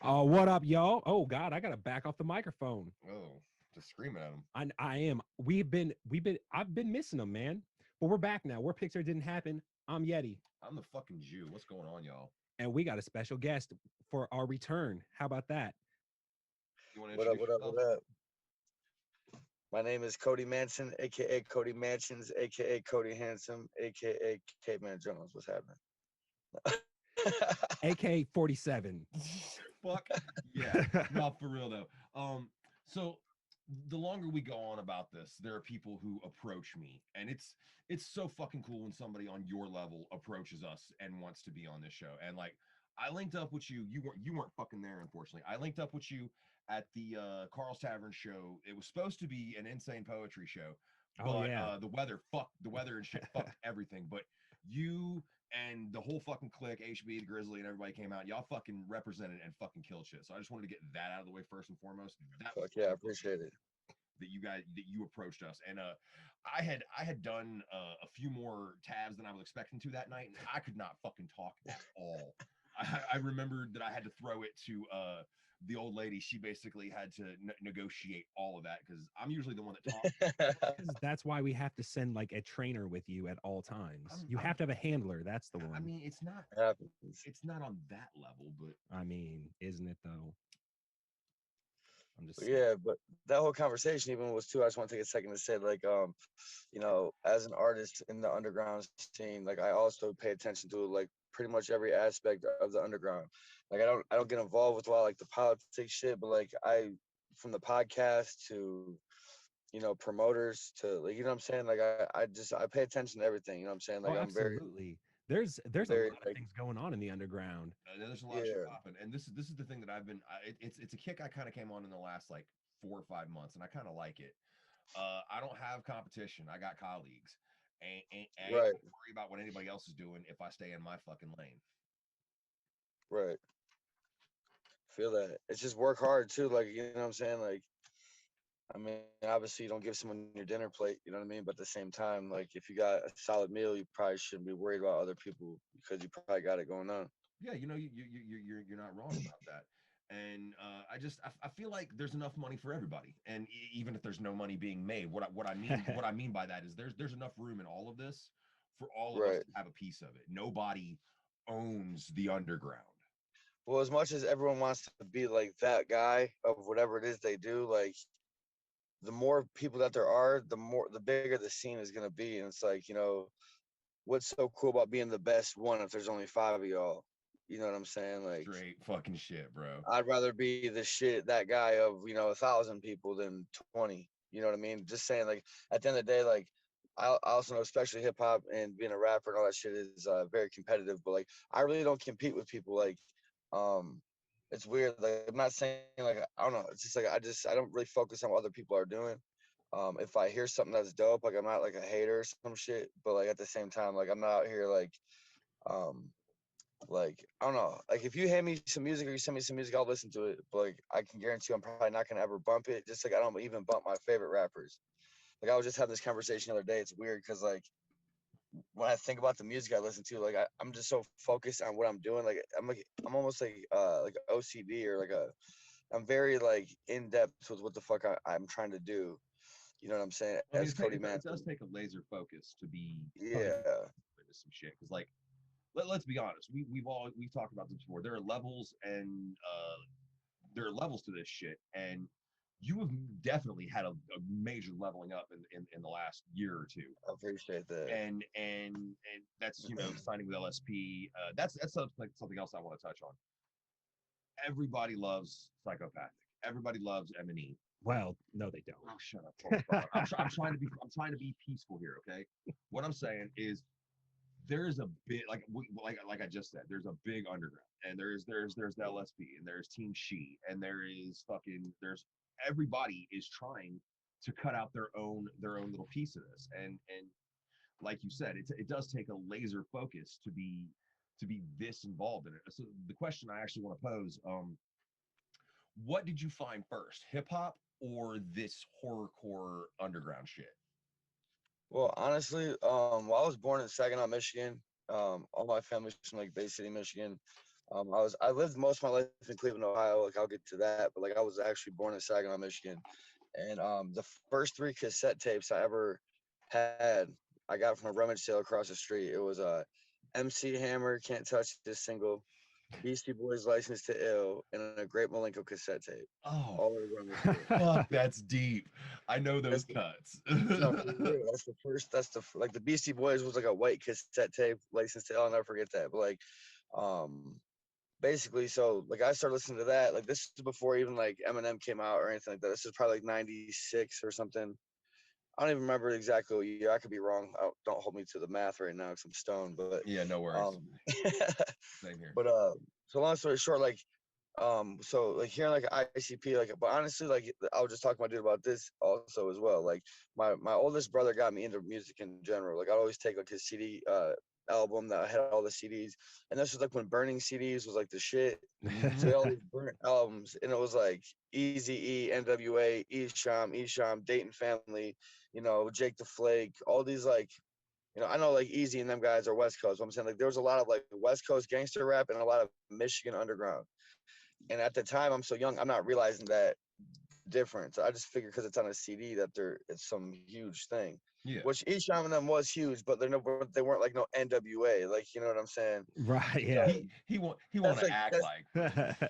Oh, what up, y'all? Oh God, I gotta back off the microphone. Oh, just screaming at him. I am. I've been missing them, man. But we're back now. Where Pixar didn't happen. I'm Yeti, I'm the fucking Jew. What's going on, y'all? and we got a special guest for our return. How about that? You want to What up? introduce What up? yourself? What up? My name is Cody Manson, aka Cody Mansions, aka Cody Handsome, aka Caveman Jones. What's happening? AK-47. Fuck yeah. No, for real though. So the longer we go on about this, there are people who approach me, and it's so fucking cool when somebody on your level approaches us and wants to be on this show. And like, I linked up with you. You weren't fucking there, unfortunately. I linked up with you at the Carl's Tavern show. It was supposed to be an insane poetry show, Oh but yeah. the weather and shit fucked everything. But you and the whole fucking clique, HB, the Grizzly, and everybody came out. Y'all fucking represented and fucking killed shit. So I just wanted to get that out of the way first and foremost. That was Fuck yeah, I fucking cool appreciate it. that you approached us, and I had done a few more tabs than I was expecting to that night, and I could not fucking talk at all. I remembered that I had to throw it to the old lady. She basically had to negotiate all of that because I'm usually the one that talks. That's why we have to send like a trainer with you at all times. You I'm have to have a handler. That's the I one. mean, Happens. it's not on that level, but I mean, isn't it though? I'm just But saying. yeah, but that whole conversation even was too. I just want to take a second to say, like, as an artist in the underground scene, like I also pay attention to like pretty much every aspect of the underground. Like I don't get involved with a lot like the politics shit, but like from the podcast to promoters to like what I'm saying, like I pay attention to everything, you know what I'm saying, like Oh, I'm very absolutely. There's a very lot of like things going on in the underground. there's a lot of shit yeah. popping, and this is the thing that I've been. It's a kick I kind of came on in the last like 4 or 5 months, and I kind of like it. I don't have competition. I got colleagues, and I ain't Right, gonna worry about what anybody else is doing if I stay in my fucking lane. right. Feel that. It's just work hard too, like you know what I'm saying, like I mean, obviously you don't give someone your dinner plate, you know what I mean, but at the same time, like if you got a solid meal, you probably shouldn't be worried about other people because you probably got it going on. Yeah, you're not wrong about that. And I feel like there's enough money for everybody, and even if there's no money being made, what I mean by that is there's enough room in all of this for all of us Right. to have a piece of it. Nobody owns the underground. Well, as much as everyone wants to be like that guy of whatever it is they do, like the more people that there are, the bigger the scene is gonna be. And it's like, what's so cool about being the best one if there's only five of y'all? You know what I'm saying? Like Straight fucking shit, bro. I'd rather be that guy of, 1,000 people than 20. You know what I mean? Just saying, like at the end of the day, like I also know, especially hip hop and being a rapper and all that shit is very competitive. But like, I really don't compete with people. Like, um, it's weird. Like, I'm not saying like I don't know. It's just like I don't really focus on what other people are doing. If I hear something that's dope, like I'm not like a hater or some shit. But like at the same time, like I'm not out here um, like I don't know. Like if you hand me some music or you send me some music, I'll listen to it. But like I can guarantee you, I'm probably not gonna ever bump it. Just like I don't even bump my favorite rappers. Like I was just having this conversation the other day. It's weird because like when I think about the music I listen to, like I'm just so focused on what I'm doing. I'm almost like OCD or I'm very like in depth with what the fuck I'm trying to do. You know what I'm saying? I mean, As Cody it does Manson. take a laser focus to be putting Yeah. into some shit. Because like, let's be honest, we've talked about this before. There are levels to this shit, and you have definitely had a major leveling up in the last year or two. I appreciate that. And that's signing with LSP. That's something else I want to touch on. Everybody loves Psychopathic. Everybody loves M&E. Well, no, they don't. Oh, shut up. Hold on. I'm trying to be peaceful here. Okay. What I'm saying is there's a bit like I just said. There's a big underground, and there's the LSP, and there's Team She, and there's everybody is trying to cut out their own little piece of this, and like you said, it does take a laser focus to be this involved in it. So the question I actually want to pose, what did you find first, hip hop or this horrorcore underground shit? Well, honestly, well, I was born in Saginaw, Michigan. All my family's from like Bay City, Michigan. I lived most of my life in Cleveland, Ohio. Like I'll get to that, but like I was actually born in Saginaw, Michigan, and the first three cassette tapes I ever had, I got from a rummage sale across the street. It was MC Hammer, Can't Touch This Single, Beastie Boys, License to Ill, and a Great Malenko cassette tape. Oh, All at a rummage sale. fuck, that's deep. I know That's those cuts. no, for real. That's the first. Like the Beastie Boys was like a white cassette tape, License to Ill. I'll never forget that. But like, um, basically, so like I started listening to that. Like this is before even like Eminem came out or anything like that. This is probably like '96 or something. I don't even remember exactly what year. I could be wrong. Don't hold me to the math right now because I'm stoned. But Yeah, no worries. um, Same here. but so long story short, like so like hearing like ICP, like, but honestly, like I was just talking to my dude about this also as well. Like my oldest brother got me into music in general. Like I'd always take like his CD album that had all the CDs, and this was like when burning CDs was like the shit. So we had all these burnt albums, and it was like Easy E, NWA, Esham, Dayton Family, you know, Jake the Flake, all these like, you know, I know like Easy and them guys are West Coast. But I'm saying like there was a lot of like West Coast gangster rap and a lot of Michigan underground. And at the time, I'm so young, I'm not realizing that difference. I just figured because it's on a CD that it's some huge thing. Yeah. Which each of them was huge, but they weren't like no NWA. Like you know what I'm saying? Right. So Yeah. He want that's to like act that's like.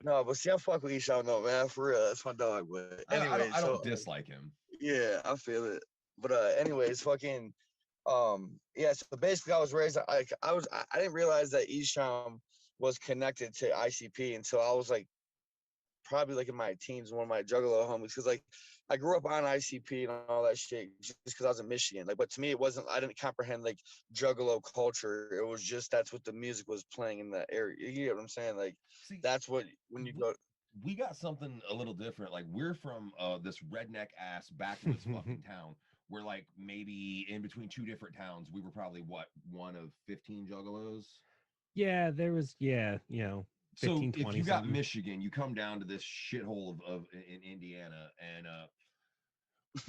no, but see, I fuck with Esham though, man. For real, that's my dog. But anyway, I so don't dislike him. yeah, I feel it. But anyways, fucking yeah. So basically, I was raised like I didn't realize that Esham was connected to ICP until I was like probably like in my teens, one of my juggalo homies, because like I grew up on ICP and all that shit just because I was in Michigan. Like, but to me, it wasn't. I didn't comprehend like juggalo culture. It was just that's what the music was playing in that area. You get what I'm saying? Like, See, that's what when you go. we got something a little different. Like we're from this redneck ass backwoods fucking town. We're like maybe in between two different towns. We were probably what, one of 15 juggalos. Yeah, there was, yeah, you know, So 15, if 20 you got something. Michigan, you come down to this shithole of in Indiana, and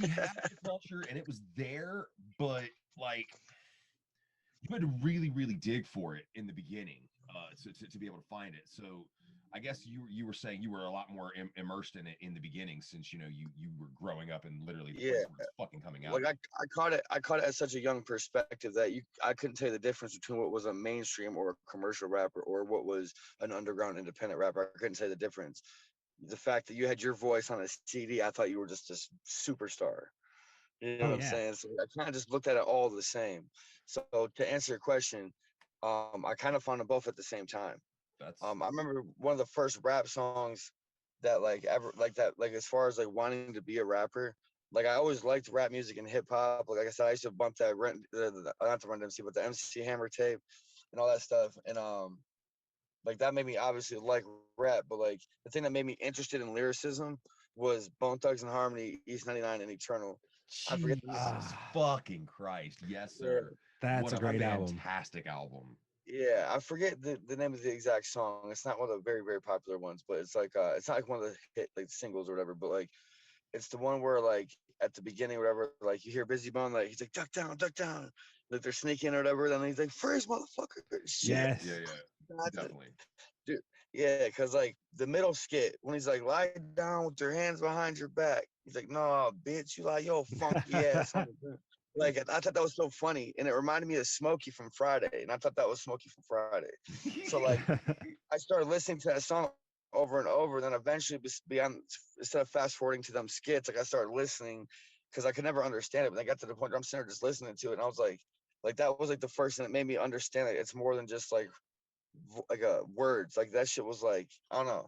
we had the culture, and it was there, but like you had to really, really dig for it in the beginning to be able to find it. So I guess you were saying you were a lot more immersed in it in the beginning, since you know you were growing up in literally the Yeah, place where it's fucking coming out. like I caught it at such a young perspective that I couldn't tell you the difference between what was a mainstream or a commercial rapper or what was an underground independent rapper. I couldn't say the difference. The fact that you had your voice on a CD, I thought you were just a superstar. You know Oh what I'm yeah. saying? So I kind of just looked at it all the same. So to answer your question, I kind of found them both at the same time. That's I remember one of the first rap songs that like ever like that like as far as like wanting to be a rapper. Like I always liked rap music and hip hop. Like I said, I used to bump that not the Run MC, but the MC Hammer tape and all that stuff. And like that made me obviously like rap. But like the thing that made me interested in lyricism was Bone Thugs and Harmony, East 99, and Eternal. I forget the Jesus Ah, fucking Christ. Yes, yeah, sir. that's What a a great album. fantastic album. yeah, I forget the name of the exact song. It's not one of the very, very popular ones, but it's not like one of the hit like singles or whatever, but like it's the one where like at the beginning or whatever, like you hear Busy Bone, like he's like duck down, like they're sneaking or whatever, then he's like freeze motherfucker shit. Yeah, Yes. yeah, definitely. Dude, yeah, because like the middle skit when he's like, lie down with your hands behind your back. He's like, no, bitch, you like yo funky ass. Like I thought that was so funny, and it reminded me of Smokey from Friday, and I thought that was Smokey from Friday. So like I started listening to that song over and over. Then eventually, beyond instead of fast forwarding to them skits, like I started listening because I could never understand it. But I got to the point where I'm sitting there just listening to it, and I was like that was like the first thing that made me understand it. It's more than just like words. Like that shit was like I don't know.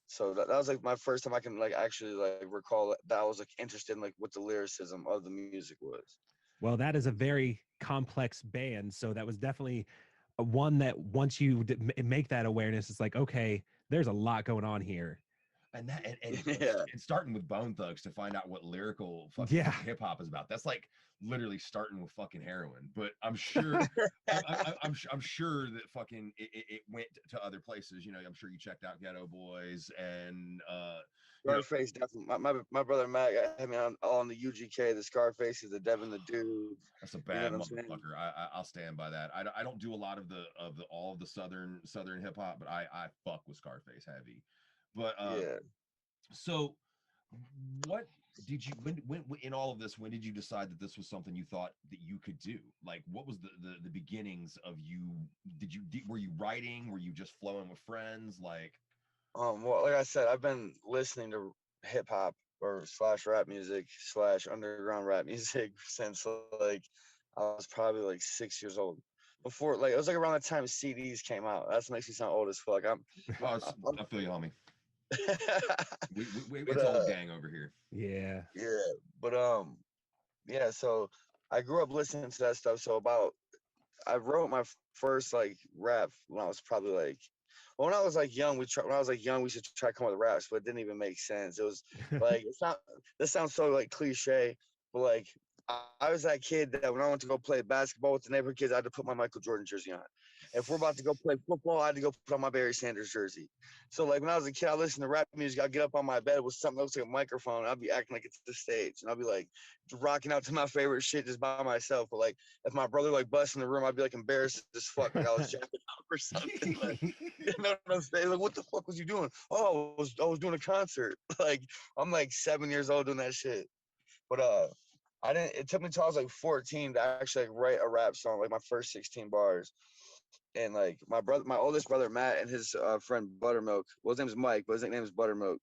So that was like my first time I can like actually like recall that I was like interested in like what the lyricism of the music was. Well, that is a very complex band. So that was definitely one that once you make that awareness, it's like, okay, there's a lot going on here. And that Yeah. and starting with Bone Thugs to find out what lyrical fucking Yeah. hip hop is about. That's like literally starting with fucking heroin. But I'm sure I'm sure that fucking it went to other places. You know, I'm sure you checked out Ghetto Boys and you know, Scarface, definitely. My brother Matt had me on all on the UGK, the Scarfaces, the Devin the Dude. that's a You know bad what I'm saying? motherfucker. I'll stand by that. I don't do a lot of the all of the southern hip hop, but I fuck with Scarface heavy. But Yeah. so what did you when in all of this, when did you decide that this was something you thought that you could do? Like, what was the beginnings of you? Were you writing? Were you just flowing with friends? Like, Well, like I said, I've been listening to hip hop or slash rap music slash underground rap music since like I was probably like 6 years old. Before, like, it was like around the time CDs came out. That's makes me sound old as fuck. oh, I'm I feel you, homie. but It's old gang over here. Yeah. yeah, but yeah. So I grew up listening to that stuff. So I wrote my first like rap when I was probably like, well, when I was like young, when I was like young, we should try to come up with raps, but it didn't even make sense. It was like, it's not, this sounds so like cliche, but like, I was that kid that when I went to go play basketball with the neighborhood kids, I had to put my Michael Jordan jersey on. If we're about to go play football, I had to go put on my Barry Sanders jersey. So like when I was a kid, I listened to rap music. I'd get up on my bed with something that looks like a microphone. I'd be acting like it's the stage, and I'd be like rocking out to my favorite shit just by myself. But like if my brother like busts in the room, I'd be like embarrassed as fuck, like I was jacking out or something. Like, you know what I'm saying? Like, what the fuck was you doing? Oh, I was doing a concert. Like I'm like 7 years old doing that shit. But I didn't. It took me till I was like 14 to actually like write a rap song, like my first 16 bars. And like my oldest brother Matt and his friend Buttermilk. Well, his name is Mike, but his nickname is Buttermilk.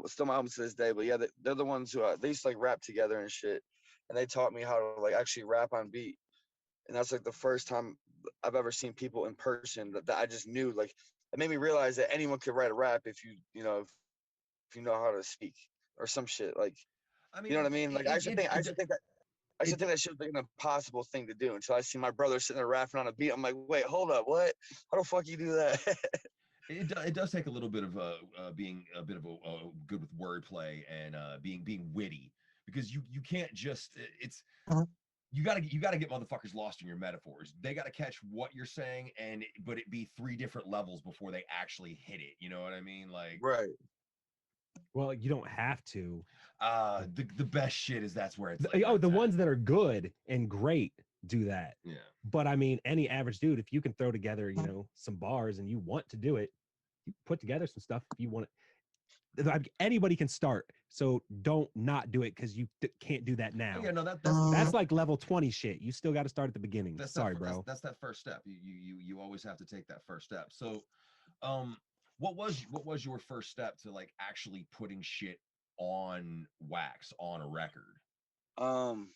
Still my homies to this day. But yeah, they're the ones who they used to like rap together and shit. And they taught me how to like actually rap on beat. And that's like the first time I've ever seen people in person that I just knew. Like it made me realize that anyone could write a rap if if you know how to speak or some shit. Like I you know mean, what I mean? Like I it, should think that shit was like an impossible thing to do until I see my brother sitting there rapping on a beat. I'm like, wait, hold up, what? How the fuck you do that? it does take a little bit of being a bit of a good with wordplay and being witty, because you can't just it's you got to get motherfuckers lost in your metaphors. They got to catch what you're saying, but it be three different levels before they actually hit it. You know what I mean? Like, Right. Well, you don't have to. the best shit is that's where it's like, The ones that are good and great do that. yeah. But I mean, any average dude, if you can throw together, some bars and you want to do it, you put together some stuff. If you want it, anybody can start. So don't not do it because you can't do that now. Oh, yeah, no, That's like level 20 shit. You still got to start at the beginning. Sorry, bro. That's that first step. You always have to take that first step. So, um, what was your first step to like actually putting shit on wax on a record? Um,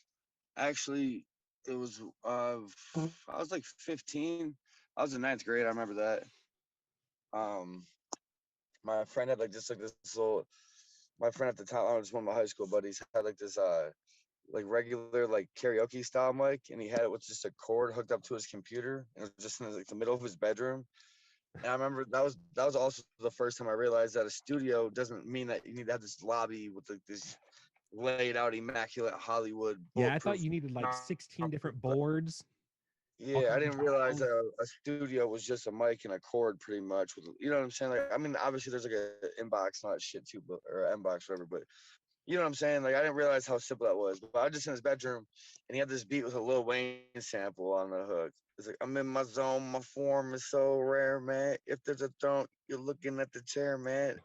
Actually, it was I was like 15. I was in ninth grade. I remember that. Um, my friend had like just like this little. My friend at the time, I was one of my high school buddies, had like this like regular like karaoke style mic, and he had it with just a cord hooked up to his computer, and it was just in like the middle of his bedroom. And I remember that was also the first time I realized that a studio doesn't mean that you need to have this lobby with like this laid out immaculate Hollywood Yeah, I thought bulletproof. you needed like 16 different boards. All Yeah, I kinds of didn't realize dials. that a studio was just a mic and a cord, pretty much. With you know what I'm saying? Like, I mean, obviously there's like a inbox and all that shit too, but or inbox whatever. But you know what I'm saying? Like, I didn't realize how simple that was. But I was just in his bedroom, and he had this beat with a Lil Wayne sample on the hook. It's like, I'm in my zone, my form is so rare, man. If there's a throne, you're looking at the chair, man.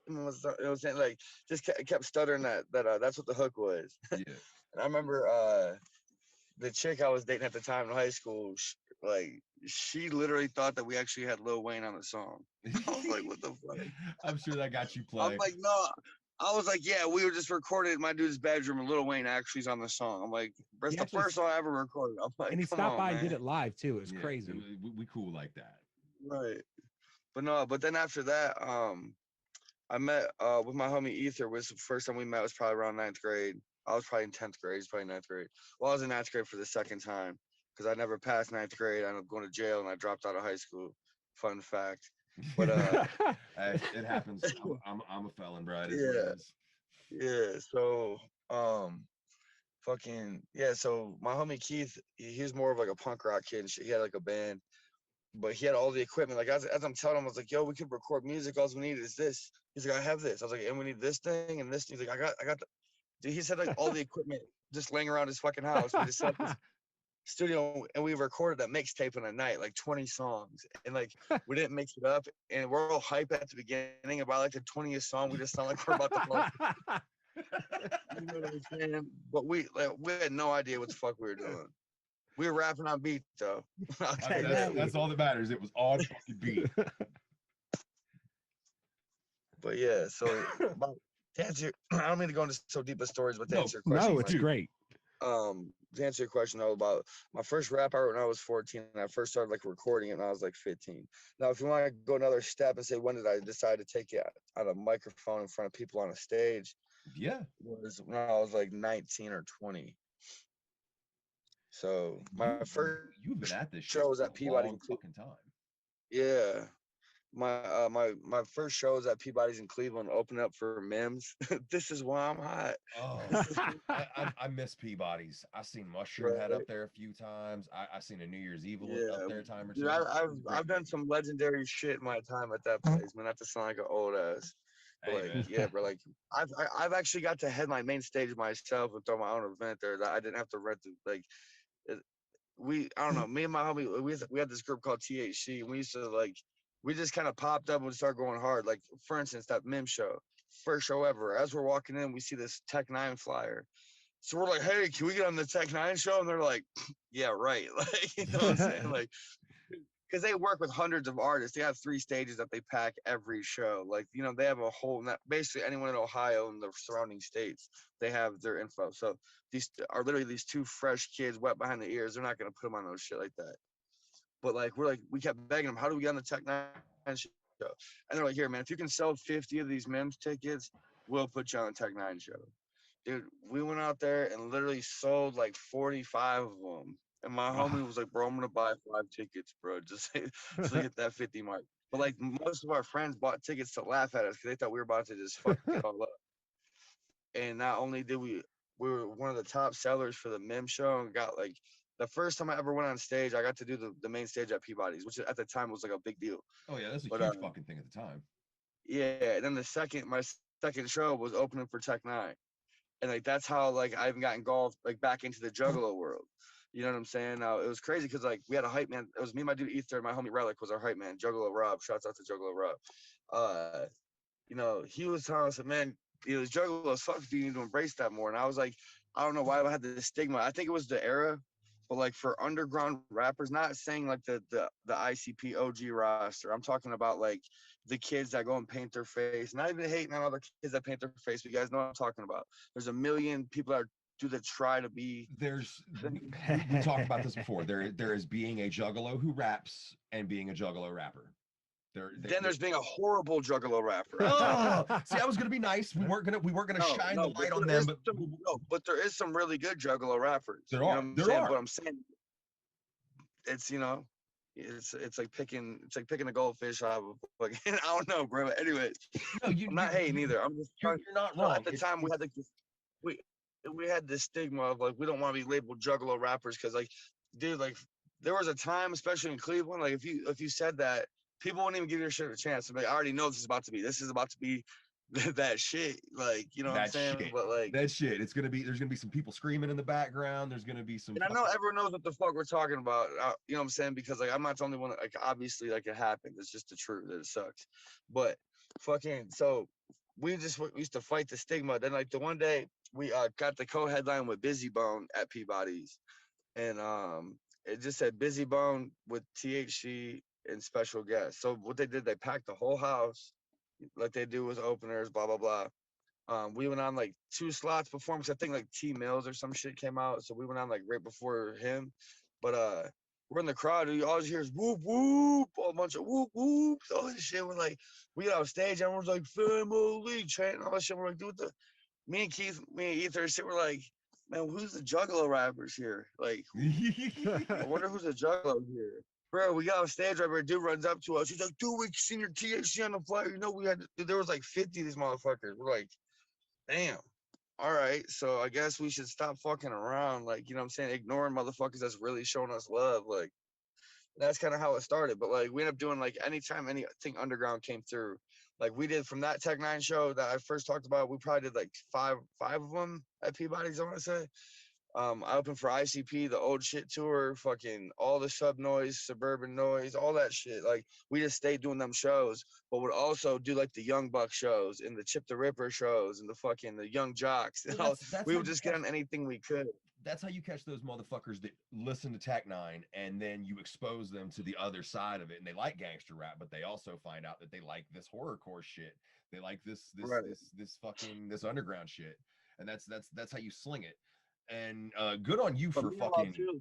You know what I'm saying? Like, just kept stuttering that's what the hook was. Yeah. And I remember the chick I was dating at the time in high school, like she literally thought that we actually had Lil Wayne on the song. I was like, what the fuck? I'm sure that got you I'm play. like, no. I was like, yeah, we were just recorded in my dude's bedroom and Lil Wayne actually's on the song. I'm like, that's He the actually first song I ever recorded. I'm like, and he come stopped on, by and did man. it live too. It was Yeah, crazy. we cool like that. Right. But no, but then after that, I met with my homie Ether. Was the first time we met was probably around ninth grade. I was probably in 10th grade. He's probably ninth grade. Well, I was in ninth grade for the second time because I never passed ninth grade. I ended up going to jail and I dropped out of high school. Fun fact. But Hey, it happens. I'm a felon, bro. It is what yeah, it is. yeah. So fucking yeah. So my homie Keith, he was more of like a punk rock kid and shit. He had like a band, but he had all the equipment. Like as I'm telling him, I was like, "Yo, we could record music. All we need is this." He's like, "I have this." I was like, "And we need this thing and this." He's like, I got." The... Dude, he said like all the equipment just laying around his fucking house. We just set up this studio and we recorded that mixtape in a night, like 20 songs, and like we didn't mix it up. And we're all hype at the beginning. About like the 20th song, we just sound like we're about to fall. You know what I'm saying? But we had no idea what the fuck we were doing. We were rapping on beat though. That's all that matters. It was on fucking beat. But yeah, so about to answer, I don't mean to go into so deep of stories, but to answer your question, No, it's great. To answer your question though about my first rap I wrote when I was 14, and I first started like recording it when I was like 15. Now, if you want to go another step and say when did I decide to take it on a microphone in front of people on a stage? Yeah, was when I was like 19 or 20. So my first you've been at this show was at Peabody. long fucking time. Yeah. My first show was at Peabody's in Cleveland, open up for Mims. This is why I'm hot. Oh, I miss Peabody's. I seen Mushroom Head up there a few times. I seen a New Year's Eve up there a time or two. Dude, I've done some legendary shit in my time at that place, man. Not to sound like an old ass. But Hey, like, man. yeah, bro. Like, I've actually got to headline main stage myself and throw my own event there. That I didn't have to rent the like. I don't know. Me and my homie, we had this group called THC, and we used to like, we just kind of popped up and started going hard. Like, for instance, that Mim show, first show ever. As we're walking in, we see this Tech Nine flyer. So we're like, "Hey, can we get on the Tech Nine show?" And they're like, "Yeah, right." Like, you know what I'm saying? Like, because they work with hundreds of artists. They have 3 stages that they pack every show. Like, you know, they have a whole basically anyone in Ohio and the surrounding states, they have their info. So these are literally these 2 fresh kids wet behind the ears. They're not gonna put them on no shit like that. But like we kept begging them, "How do we get on the Tech Nine show?" And they're like, "Here, man, if you can sell 50 of these Mims tickets, we'll put you on the Tech Nine show." Dude, we went out there and literally sold like 45 of them. And my homie was like, "Bro, I'm gonna buy 5 tickets, bro, just to hit that 50 mark." But like most of our friends bought tickets to laugh at us because they thought we were about to just fuck it all up. And not only did we were one of the top sellers for the Mim show and got like the first time I ever went on stage, I got to do the main stage at Peabody's, which at the time was like a big deal. Oh yeah, that's a huge fucking thing at the time. Yeah, and then my second show was opening for Tech Nine. And like that's how like I even got engulfed like back into the Juggalo world. You know what I'm saying? Now it was crazy because like we had a hype man. It was me, my dude Ether, and my homie Relic was our hype man. Juggalo Rob, shouts out to Juggalo Rob. You know, he was telling us, "Man, it was Juggalo as fuck. You need to embrace that more." And I was like, I don't know why I had this stigma. I think it was the era, but like for underground rappers, not saying like the ICP OG roster. I'm talking about like the kids that go and paint their face. Not even hating on other kids that paint their face. But you guys know what I'm talking about. There's a million people that do that try to be. We talked about this before. There is being a juggalo who raps and being a juggalo rapper. There's being a horrible juggalo rapper. Oh, see, I was gonna be nice. We weren't gonna shine the light on them, but there is some really good juggalo rappers. There are. There are. But I'm saying, it's it's like picking a goldfish out of a fucking, I don't know, bro. Anyway, no, I'm not hating either. I'm just you're not wrong. At the time, we had like this, we had this stigma of like we don't want to be labeled juggalo rappers because like, dude, like there was a time, especially in Cleveland, like if you said that, people wouldn't even give your shit a chance. I'm like, I already know this is about to be that shit. Like, you know what I'm saying? Shit. But like that shit, there's gonna be some people screaming in the background. There's gonna be some. And I know everyone knows what the fuck we're talking about. You know what I'm saying? Because like I'm not the only one. Like obviously, like it happened. It's just the truth that it sucks. But fucking so we used to fight the stigma. Then like the one day we got the co-headline with Busy Bone at Peabody's, and it just said Busy Bone with THC and special guests. So what they did, they packed the whole house, like they do with openers, blah blah blah. We went on like 2 slots before him because I think like T Mills or some shit came out, so we went on like right before him. But we're in the crowd, and you always hear whoop whoop, a bunch of whoop whoops, all this shit. We're like, we get off stage, everyone's like family chanting, all that shit. We're like, dude, me and Keith, me and Ether, shit. We're like, man, who's the juggalo rappers here? Like, I wonder who's the juggalo here. bro, we got off stage, right? Where dude runs up to us. He's like, dude, we seen your THC on the flyer. You know, we had, there was like 50 of these motherfuckers. We're like, damn. All right. So I guess we should stop fucking around. Like, you know what I'm saying? Ignoring motherfuckers that's really showing us love. Like, that's kind of how it started. But like, we ended up doing like anytime anything underground came through, like we did from that Tech Nine show that I first talked about, we probably did like five of them at Peabody's, I want to say. I opened for ICP, the old shit tour, fucking all the sub noise, suburban noise, all that shit. Like we just stayed doing them shows, but would also do like the Young Buck shows and the Chip the Ripper shows and the Young Jocks. And all. We would just get on anything we could. That's how you catch those motherfuckers that listen to Tech Nine and then you expose them to the other side of it, and they like gangster rap, but they also find out that they like this horrorcore shit. They like this fucking this underground shit, and that's how you sling it. And good on you for fucking. Too,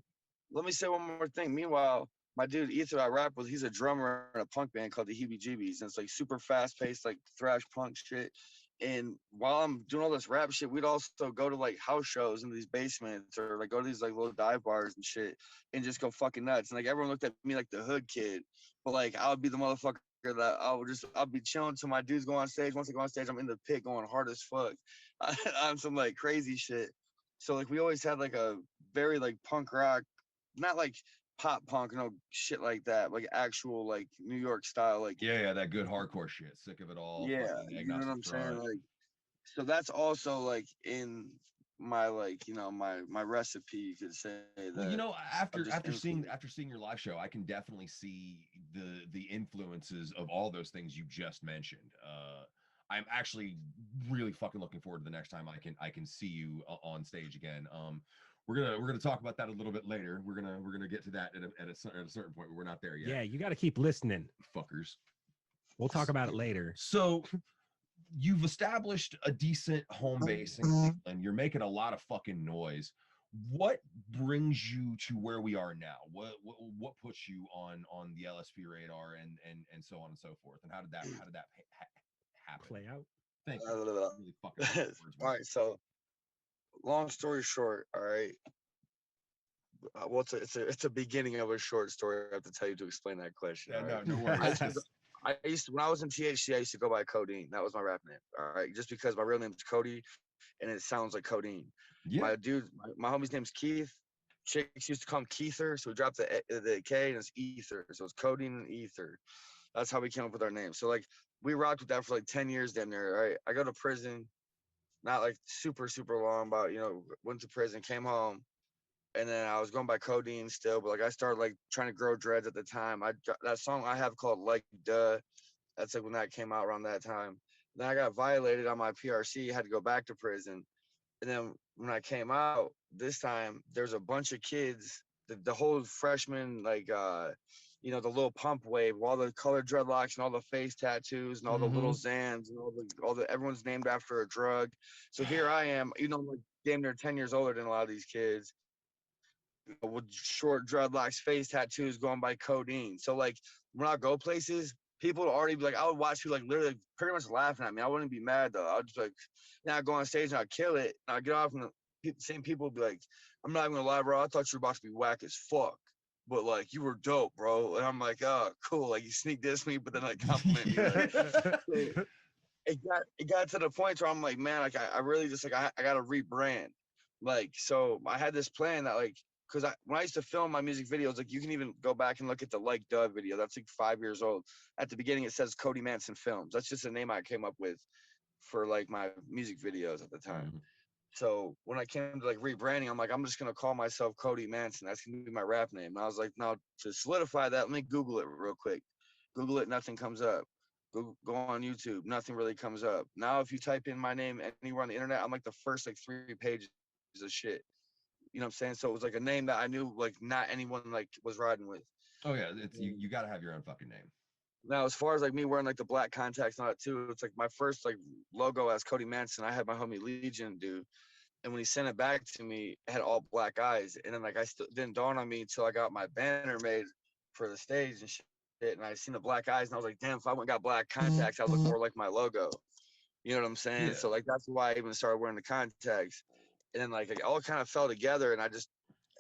let me say one more thing. Meanwhile, my dude Ether I rap with, he's a drummer in a punk band called the Heebie Jeebies, and it's like super fast paced, like thrash punk shit. And while I'm doing all this rap shit, we'd also go to like house shows in these basements or like go to these like little dive bars and shit and just go fucking nuts. And like everyone looked at me like the hood kid, but like I would be the motherfucker that I'll be chilling till my dudes go on stage. Once I go on stage, I'm in the pit going hard as fuck on some like crazy shit. So like we always had like a very like punk rock, not like pop punk, shit like that, like actual like New York style, like Yeah, that good hardcore shit. Sick of it all. yeah, you know what I'm saying? Like, so that's also like in my like my recipe, you could say. Well, that after seeing your live show, I can definitely see the influences of all those things you just mentioned. I'm actually really fucking looking forward to the next time I can see you on stage again. We're gonna talk about that a little bit later. We're gonna get to that at a certain point, but we're not there yet. Yeah, you got to keep listening, fuckers. We'll talk about it later. So you've established a decent home base and you're making a lot of fucking noise. What brings you to where we are now? What puts you on the LSP radar and so on and so forth? And how did that happen? Play out. Thank you. Really fucking all right, so long story short, all right. Well, it's a beginning of a short story. I have to tell you to explain that question. Yeah, no worries. I used to, when I was in THC, I used to go by Codeine. That was my rap name. All right, just because my real name is Cody, and it sounds like codeine. Yeah. My homie's name's Keith. Chicks used to call him Keither, so we dropped the K and it's Ether. So it's Codeine and Ether. That's how we came up with our name. So like we rocked with that for like 10 years down there. All right, I go to prison, not like super long, but went to prison, came home. And then I was going by Codeine still, but like I started like trying to grow dreads at the time. That song I have called Like Duh, that's like when that came out around that time. Then I got violated on my PRC, had to go back to prison. And then when I came out this time, there's a bunch of kids, the whole freshman, like the little pump wave, all the colored dreadlocks and all the face tattoos and all the little Xans and all the everyone's named after a drug. So here I am, like damn near 10 years older than a lot of these kids. With short dreadlocks, face tattoos, going by Codeine. So like when I go places, people would already be like, I would watch you like literally pretty much laughing at me. I wouldn't be mad though. I'd just like, I go on stage and I'd kill it. And I'd get off and the same people would be like, I'm not even gonna lie, bro. I thought you were about to be whack as fuck. But like you were dope, bro. And I'm like, oh, cool. Like you sneak diss me, but then like compliment me. Like, it got to the point where I'm like, man, like I really just like I gotta rebrand. Like so I had this plan that like, because when I used to film my music videos, like you can even go back and look at the Like Duh video. That's like 5 years old. At the beginning, it says Cody Manson Films. That's just a name I came up with for like my music videos at the time. Mm-hmm. So when I came to like rebranding, I'm like, I'm just gonna call myself Cody Manson. That's gonna be my rap name. And I was like, now to solidify that, let me Google it real quick. Google it, nothing comes up. Go on YouTube, nothing really comes up. Now if you type in my name anywhere on the internet, I'm like the first like 3 pages of shit. You know what I'm saying? So it was like a name that I knew like not anyone like was riding with. Oh yeah, it's you got to have your own fucking name. Now as far as like me wearing like the black contacts and all that too, it's like my first like logo as Cody Manson. I had my homie Legion do, and when he sent it back to me, it had all black eyes. And then like I still didn't dawn on me until I got my banner made for the stage and shit. And I seen the black eyes and I was like, damn, if I went and got black contacts, I'd look more like my logo. You know what I'm saying? Yeah. So like that's why I even started wearing the contacts. And then like it all kind of fell together, and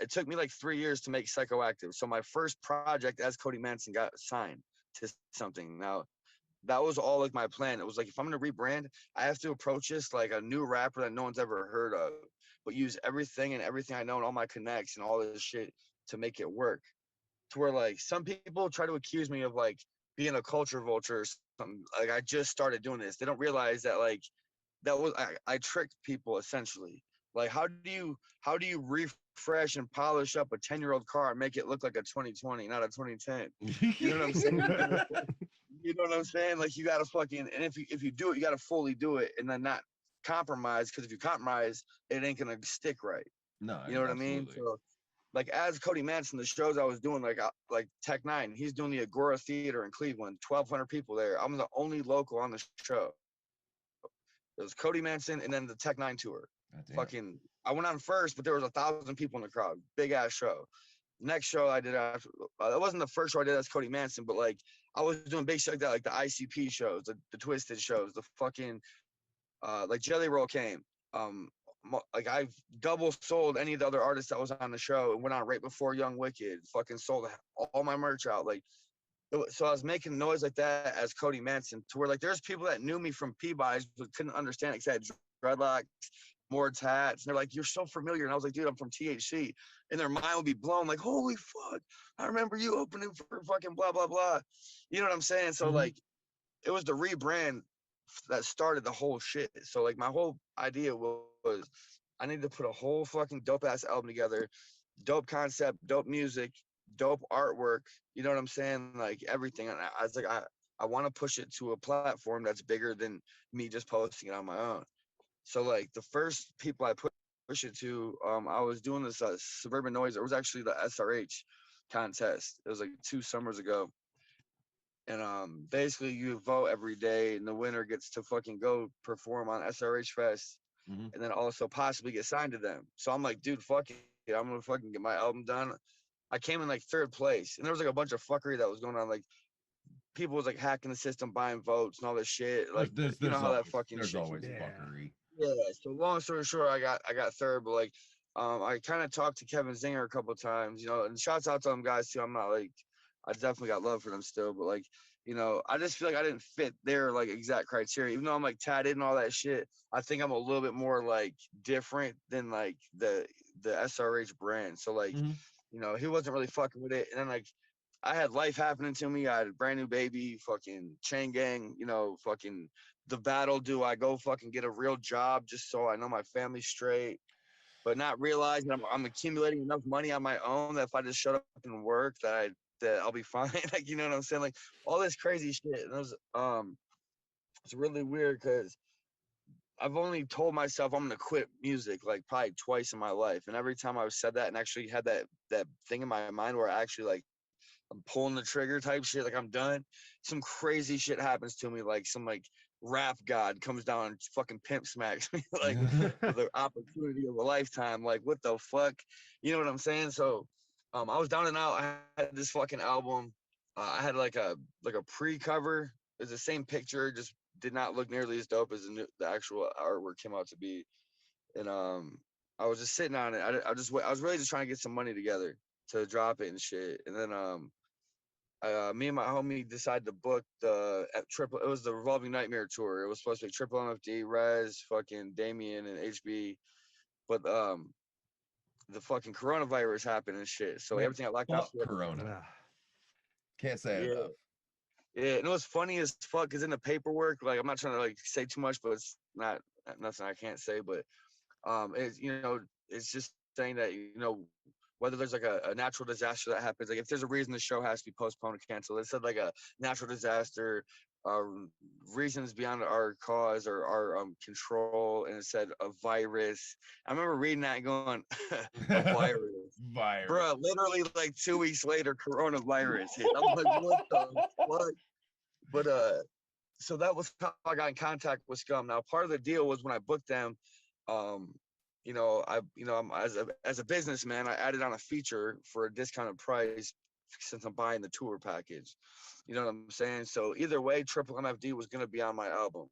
it took me like 3 years to make Psychoactive. So my first project as Cody Manson got signed to something. Now, that was all like my plan. It was like, if I'm gonna rebrand, I have to approach this like a new rapper that no one's ever heard of, but use everything I know and all my connects and all this shit to make it work. To where like some people try to accuse me of like being a culture vulture or something. Like I just started doing this. They don't realize that like that was I tricked people essentially. Like how do you refresh and polish up a 10-year-old car and make it look like a 2020, not a 2010? You know what I'm saying? You know what I'm saying? Like you gotta fucking, and if you do it, you gotta fully do it and then not compromise, because if you compromise, it ain't gonna stick right. No, You know what I mean? absolutely. So like as Cody Manson, the shows I was doing, like Tech Nine, he's doing the Agora Theater in Cleveland, 1,200 people there. I'm the only local on the show. It was Cody Manson and then the Tech Nine tour. Goddamn. Fucking, I went on first, but there was 1,000 people in the crowd. Big ass show. Next show I did after, that wasn't the first show I did as Cody Manson, but like I was doing big shit like that, like the ICP shows, the Twisted shows, the fucking like Jelly Roll came. Like I've double sold any of the other artists that was on the show and went on right before Young Wicked. Fucking sold all my merch out. Like so I was making noise like that as Cody Manson, to where like there's people that knew me from Peabody's but couldn't understand it because I had dreadlocks, more tats, and they're like, "You're so familiar," and I was like, "Dude, I'm from THC," and their mind would be blown, like, "Holy fuck, I remember you opening for fucking blah blah blah," you know what I'm saying? So like, it was the rebrand that started the whole shit. So like, my whole idea was I need to put a whole fucking dope ass album together, dope concept, dope music, dope artwork. You know what I'm saying? Like everything. And I was like, I want to push it to a platform that's bigger than me just posting it on my own. So like the first people I push it to, I was doing this Suburban Noise. It was actually the SRH contest. It was like 2 summers ago. And basically you vote every day and the winner gets to fucking go perform on SRH Fest and then also possibly get signed to them. So I'm like, dude, fuck it. I'm gonna fucking get my album done. I came in like third place, and there was like a bunch of fuckery that was going on. Like people was like hacking the system, buying votes and all this shit. Like you know how that fucking there's shit. always Yeah. fuckery. Yeah. So long story short, I got third, but like I kind of talked to Kevin Zinger a couple of times, you know, and shouts out to them guys too. I'm not like, I definitely got love for them still, but like, you know, I just feel like I didn't fit their like exact criteria. Even though I'm like tatted and all that shit, I think I'm a little bit more like different than like the SRH brand. So like, you know, he wasn't really fucking with it. And then like I had life happening to me. I had a brand new baby, fucking chain gang, you know, fucking the battle. Do I go fucking get a real job just so I know my family's straight? But not realizing I'm accumulating enough money on my own that if I just shut up and work, that I'll be fine. Like, you know what I'm saying? Like all this crazy shit. And it was it's really weird because I've only told myself I'm gonna quit music like probably twice in my life. And every time I've said that and actually had that thing in my mind where I actually like I'm pulling the trigger type shit, like I'm done, some crazy shit happens to me, like some like rap god comes down and fucking pimp smacks me like the opportunity of a lifetime. Like what the fuck? You know what I'm saying? So I was down and out. I had this fucking album. I had like a pre-cover. It's the same picture, just did not look nearly as dope as the actual artwork came out to be. And I was just sitting on it. I was really just trying to get some money together to drop it and shit. And then me and my homie decided to book the triple. It was the Revolving Nightmare tour. It was supposed to be Triple MFD, Rez, fucking Damien, and HB. But the fucking coronavirus happened and shit. So Man, everything got locked down. fuck Corona. Ah, Can't say it Yeah. enough. Yeah, and it was funny as fuck because in the paperwork, like I'm not trying to like say too much, but it's not nothing I can't say. But it's you know, it's just saying that you know whether there's like a natural disaster that happens, like if there's a reason the show has to be postponed or canceled. It said like a natural disaster, reasons beyond our cause or our control, and it said a virus. I remember reading that and going, a virus. Virus. Bruh, literally like 2 weeks later, coronavirus hit. I'm like, what the fuck? But so that was how I got in contact with Scum. Now, part of the deal was when I booked them, um, I'm as a businessman, I added on a feature for a discounted price since I'm buying the tour package. You know what I'm saying? So either way, Triple MFD was gonna be on my album.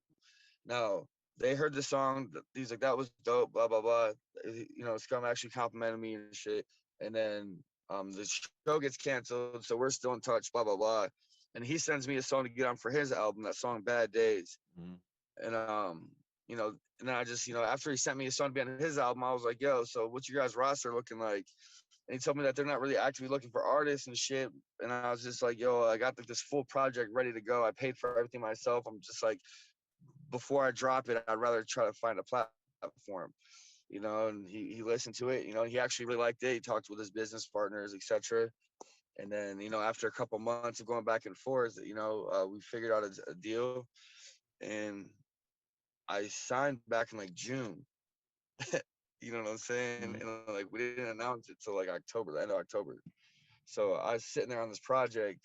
Now they heard the song. He's like, that was dope. Blah blah blah. You know, Scum actually complimented me and shit. And then the show gets canceled, so we're still in touch, blah blah blah. And he sends me a song to get on for his album, that song Bad Days. Mhm. And you know, and then I just, you know, after he sent me a song to be on his album, I was like, yo, so what's your guys' roster looking like? And he told me that they're not really actively looking for artists and shit. And I was just like, yo, I got like this full project ready to go. I paid for everything myself. I'm just like, before I drop it, I'd rather try to find a platform, you know. And he listened to it, you know. He actually really liked it. He talked with his business partners, etc. And then, you know, after a couple months of going back and forth, you know, we figured out a deal, and I signed back in like June. You know what I'm saying? Mhm. And like we didn't announce it till like October, the end of October. So I was sitting there on this project,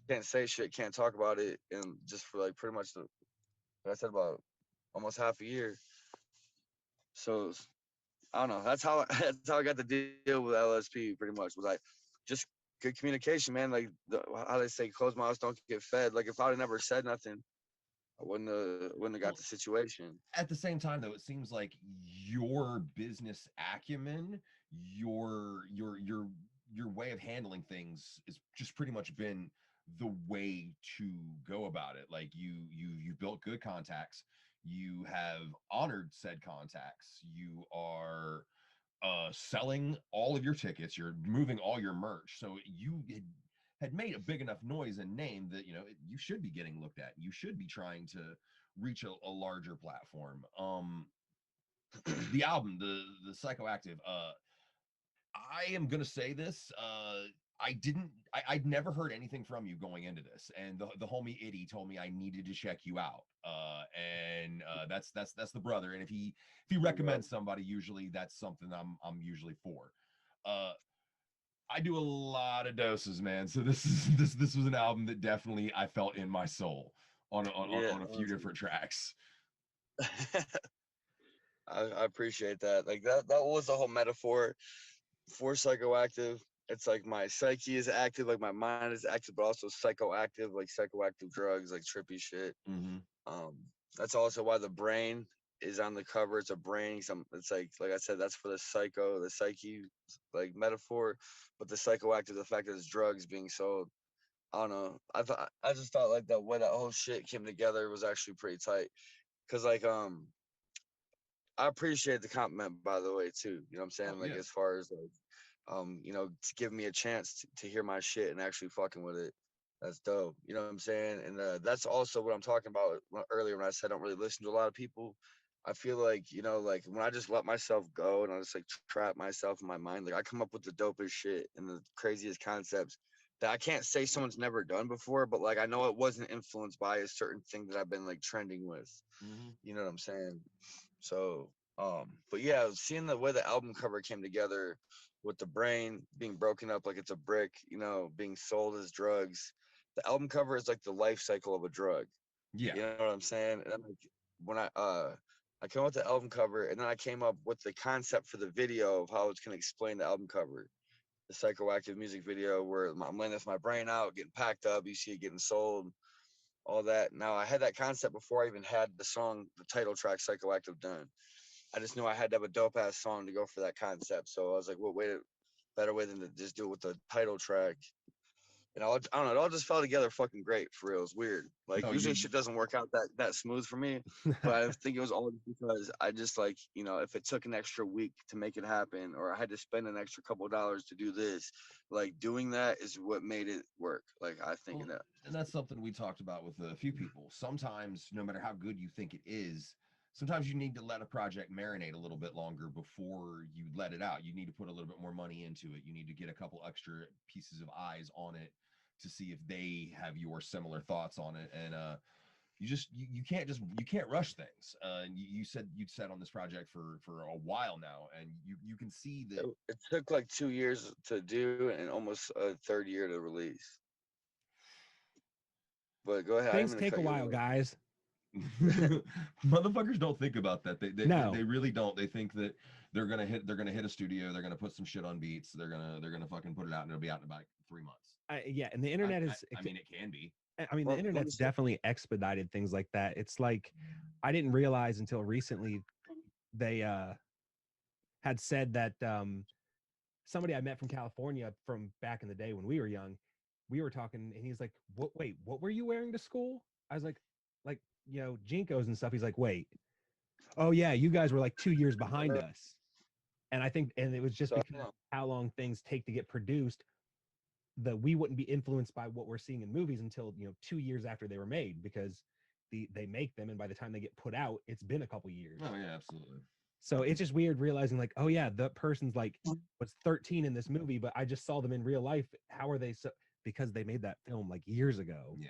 can't say shit, can't talk about it, and just for like pretty much like I said, about almost half a year. So I don't know. That's how that's how I got the deal with LSP. Pretty much was like just good communication, man. Like how they say, closed mouths don't get fed. Like if I'd have never said nothing, I wouldn't have got Well, the situation. at the same time, though, it seems like your business acumen, your your way of handling things is just pretty much been the way to go about it. Like you built good contacts, you have honored said contacts, you are selling all of your tickets, you're moving all your merch, so you had made a big enough noise and name that, you know, you should be getting looked at, you should be trying to reach a larger platform. The album, the Psychoactive, I am gonna say this. I'd never heard anything from you going into this, and the homie Itty told me I needed to check you out. And that's the brother. And if he recommends somebody, usually that's something I'm usually for. Uh, I do a lot of doses, man. So this was an album that definitely I felt in my soul Yeah, on a few different tracks. I appreciate that. Like that was the whole metaphor for psychoactive. It's like my psyche is active, like my mind is active, but also psychoactive, like psychoactive drugs, like trippy shit. Mm-hmm. Um, that's also why the brain is on the cover. It's a brain. It's like I said, that's for the psycho, the psyche, like metaphor. But the psychoactive, the fact that it's drugs being sold. I don't know. I just thought like the way that whole shit came together was actually pretty tight. Cause like I appreciate the compliment, by the way, too. You know what I'm saying? Oh Like yeah. as far as like you know, to give me a chance to hear my shit and actually fucking with it. That's dope. You know what I'm saying? And that's also what I'm talking about earlier when I said I don't really listen to a lot of people. I feel like, you know, like when I just let myself go and I just like trap myself in my mind, like I come up with the dopest shit and the craziest concepts that I can't say someone's never done before, but like I know it wasn't influenced by a certain thing that I've been like trending with. Mm-hmm. You know what I'm saying? So, but yeah, seeing the way the album cover came together with the brain being broken up like it's a brick, you know, being sold as drugs. The album cover is like the life cycle of a drug. Yeah. You know what I'm saying? And I'm like, when I came up with the album cover, and then I came up with the concept for the video of how it's gonna explain the album cover. The psychoactive music video where I'm laying with my brain out, getting packed up, you see it getting sold, all that. Now I had that concept before I even had the song, the title track, Psychoactive done. I just knew I had to have a dope ass song to go for that concept. So I was like, what way better way than to just do it with the title track? And I don't know, it all just fell together fucking great for real. It's weird. Like No, usually you shit doesn't work out that smooth for me, but I think it was all because I just like, you know, if it took an extra week to make it happen, or I had to spend an extra couple of dollars to do this, like doing that is what made it work. Like I think well, in that. and that's something we talked about with a few people. Sometimes, no matter how good you think it is, sometimes you need to let a project marinate a little bit longer before you let it out. You need to put a little bit more money into it. You need to get a couple extra pieces of eyes on it to see if they have your similar thoughts on it. And you can't rush things. You said you'd set on this project for a while now, and you can see that. It took like 2 years to do and almost a third year to release. But go ahead. I didn't Things mean to take a cut you while, off. guys. Motherfuckers don't think about that. No. They really don't. They think that they're gonna hit a studio, they're gonna put some shit on beats, they're gonna fucking put it out, and it'll be out in about 3 months. Yeah, and the internet is. I mean, it can be. I mean, the Let me internet's say, definitely expedited things like that. It's like I didn't realize until recently they had said that somebody I met from California from back in the day when we were young, we were talking, and he's like, "What? Wait, what were you wearing to school?" I was like, Jinkos and stuff. He's like, "Wait, oh yeah, you guys were like 2 years behind us." And I think, and it was just So because of how long things take to get produced, that we wouldn't be influenced by what we're seeing in movies until 2 years after they were made, because they make them, and by the time they get put out, it's been a couple years. Oh yeah, absolutely. So it's just weird realizing like, oh yeah, the person's like was 13 in this movie, but I just saw them in real life. How are they so? Because they made that film like years ago. Yeah.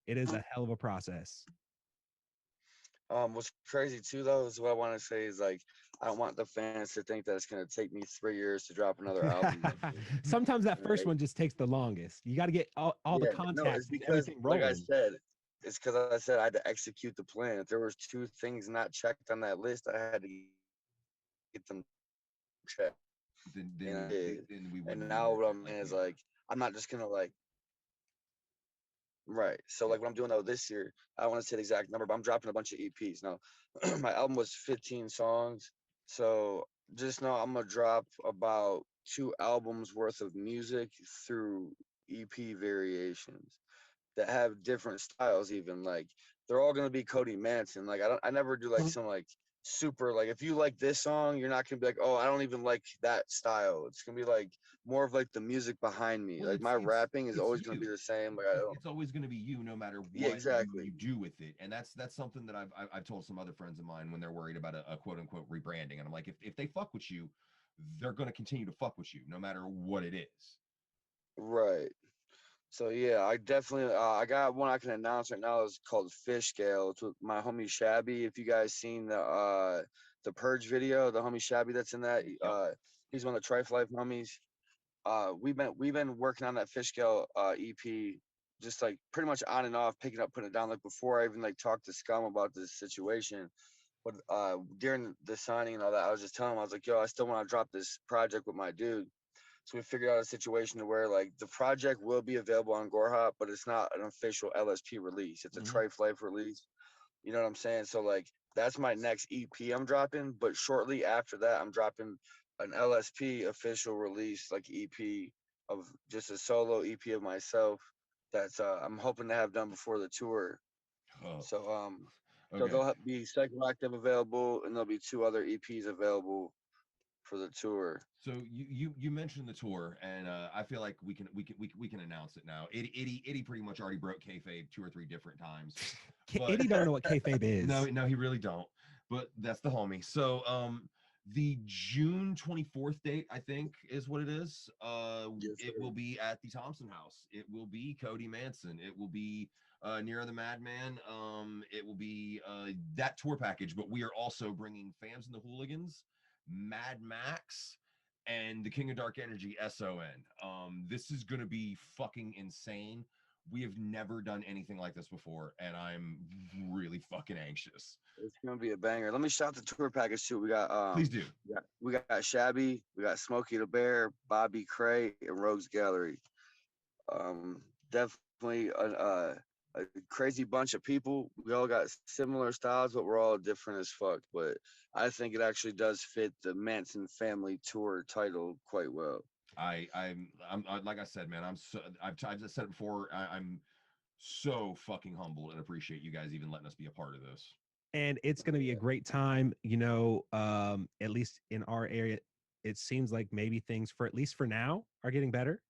It is a hell of a process. What's crazy too though is what I want to say is like I don't want the fans to think that it's gonna take me 3 years to drop another album. Sometimes that first one just takes the longest. You got to get all the contacts, no, it's and because everything rolling. like I said, it's because I said I had to execute the plan. If there was 2 things not checked on that list, I had to get them checked. Then And I then, did. then we And wouldn't. now what I'm saying is like I'm not just gonna like right. So like what I'm doing though this year, I don't want to say the exact number, but I'm dropping a bunch of EPs. Now my album was 15 songs. So just know I'm gonna drop about 2 albums worth of music through EP variations that have different styles even. Like they're all gonna be Cody Manson. Like I never do like some like super like if you like this song, you're not gonna be like, oh, I don't even like that style. It's gonna be like more of like the music behind me. Well, Like my rapping is it's always gonna be you. the same. Like I don't It's always going to be you, no matter yeah, what exactly. you do with it. And that's something that I've told some other friends of mine when they're worried about a quote unquote rebranding. And I'm like, if they fuck with you, they're going to continue to fuck with you, no matter what it is. Right. So yeah, I definitely I got one I can announce right now. It's called Fish Scale. It's with my homie Shabby. If you guys seen the Purge video, the homie Shabby that's in that, Yep. he's one of the Triffe Life homies. We've been working on that Fish Scale EP, just like pretty much on and off, picking up, putting it down. Like before I even like talked to Scum about this situation, but during the signing and all that, I was just telling him I was like, yo, I still want to drop this project with my dude. So we figured out a situation to where like the project will be available on Gorehop, but it's not an official LSP release. It's a Mhm. Trife Life release. You know what I'm saying? So like that's my next EP I'm dropping, but shortly after that I'm dropping an LSP official release like EP of just a solo EP of myself that's I'm hoping to have done before the tour. Oh, So okay. there'll be Psychoactive available and there'll be 2 other EPs available for the tour. So you mentioned the tour, and I feel like we can announce it now. Itty pretty much already broke kayfabe 2 or 3 different times, but Itty don't know what kayfabe is. no, he really don't. But that's the homie. So the June 24th date, I think, is what it is. Yes, It sir. will be at the Thompson House. It will be Cody Manson. It will be Near the Madman. It will be that tour package. But we are also bringing Fams and the Hooligans, Mad Max, and the King of Dark Energy, SON. This is gonna be fucking insane. We have never done anything like this before, and I'm really fucking anxious. It's gonna be a banger. Let me shout the tour package too. We got Please do. we got Shabby, we got Smokey the Bear, Bobby Cray, and Rogues Gallery. Definitely a crazy bunch of people. We all got similar styles, but we're all different as fuck. But I think it actually does fit the Manson family tour title quite well. I'm like I said, man. I've just said it before. I'm so fucking humbled and appreciate you guys even letting us be a part of this. And it's going to be a great time. At least in our area, it seems like maybe things, for at least for now, are getting better.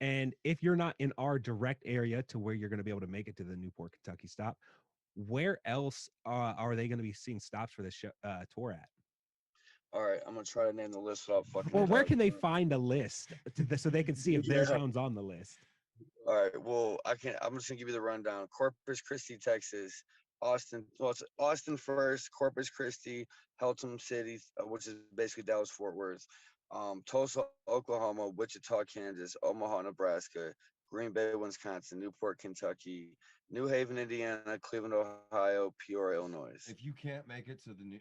And if you're not in our direct area to where you're going to be able to make it to the Newport, Kentucky stop, where else are they going to be seeing stops for this tour at? All right, I'm gonna try to name the list without fucking Or it where up. can they find a list so they can see if their Yeah. town's on the list? All right. Well, I can. I'm just gonna give you the rundown. Corpus Christi, Texas. Austin. Well, it's Austin first. Corpus Christi, Helton City, which is basically Dallas Fort Worth. Tulsa, Oklahoma. Wichita, Kansas. Omaha, Nebraska. Green Bay, Wisconsin. Newport, Kentucky. New Haven, Indiana. Cleveland, Ohio. Peoria, Illinois. If you can't make it to the new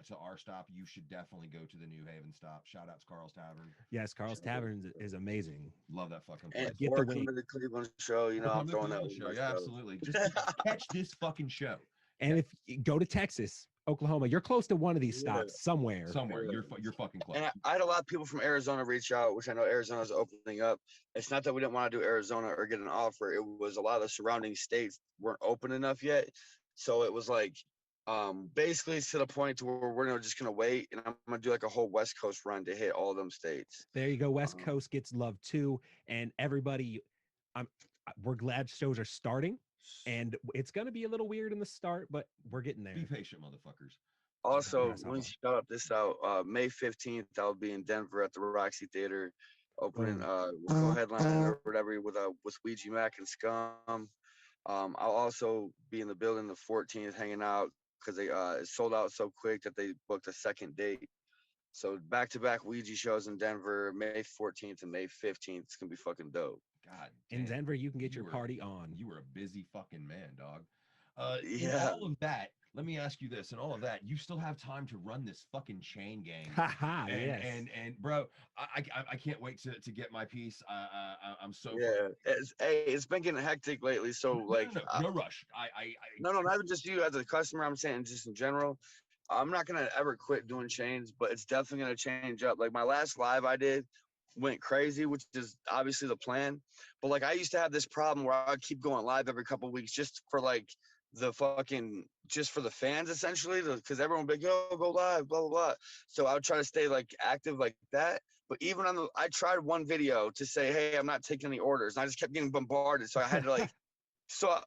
to our stop, you should definitely go to the New Haven stop. Shout out to Carl's Tavern. Yes, Carl's Tavern is amazing. Love that fucking And place. Get the or come wing. to the Cleveland show. You know, Or I'm come to the throwing that Cleveland with show. Yeah, myself. absolutely. Just catch this fucking show. And if you go to Texas, Oklahoma. You're close to one of these Yeah. stops somewhere. Somewhere. Yeah. You're fucking close. And I had a lot of people from Arizona reach out, which I know Arizona's opening up. It's not that we didn't want to do Arizona or get an offer. It was a lot of the surrounding states weren't open enough yet. So it was like basically it's to the point to where we're just gonna wait, and I'm gonna do like a whole West Coast run to hit all of them states. There you go. West Coast gets love too, and everybody. We're glad shows are starting, and it's gonna be a little weird in the start, but we're getting there. Be patient, motherfuckers. Also, That's let me awesome. shout out this out. May 15th, I'll be in Denver at the Roxy Theater, opening we'll co-headline or whatever with Ouija Mac and Scum. I'll also be in the building the 14th, hanging out because they it sold out so quick that they booked a second date. So back-to-back Ouija shows in Denver, May 14th and May 15th. It's gonna be fucking dope. God In damn. Denver, you can get You your were- party on. You were a busy fucking man, dog. In Yeah. all of that, let me ask you this: in all of that, you still have time to run this fucking chain gang. Haha, and, yes. and bro, I can't wait to get my piece. I'm so Yeah. It's been getting hectic lately. So like, no rush. no, not even just you as a customer. I'm saying just in general. I'm not gonna ever quit doing chains, but it's definitely gonna change up. Like my last live I did went crazy, which is obviously the plan. But like I used to have this problem where I'd keep going live every couple of weeks just for like the fucking just for the fans essentially, because everyone would be like, yo, go live, blah blah blah. So I would try to stay like active like that. But even on I tried one video to say, hey, I'm not taking any orders, and I just kept getting bombarded. So I had to like so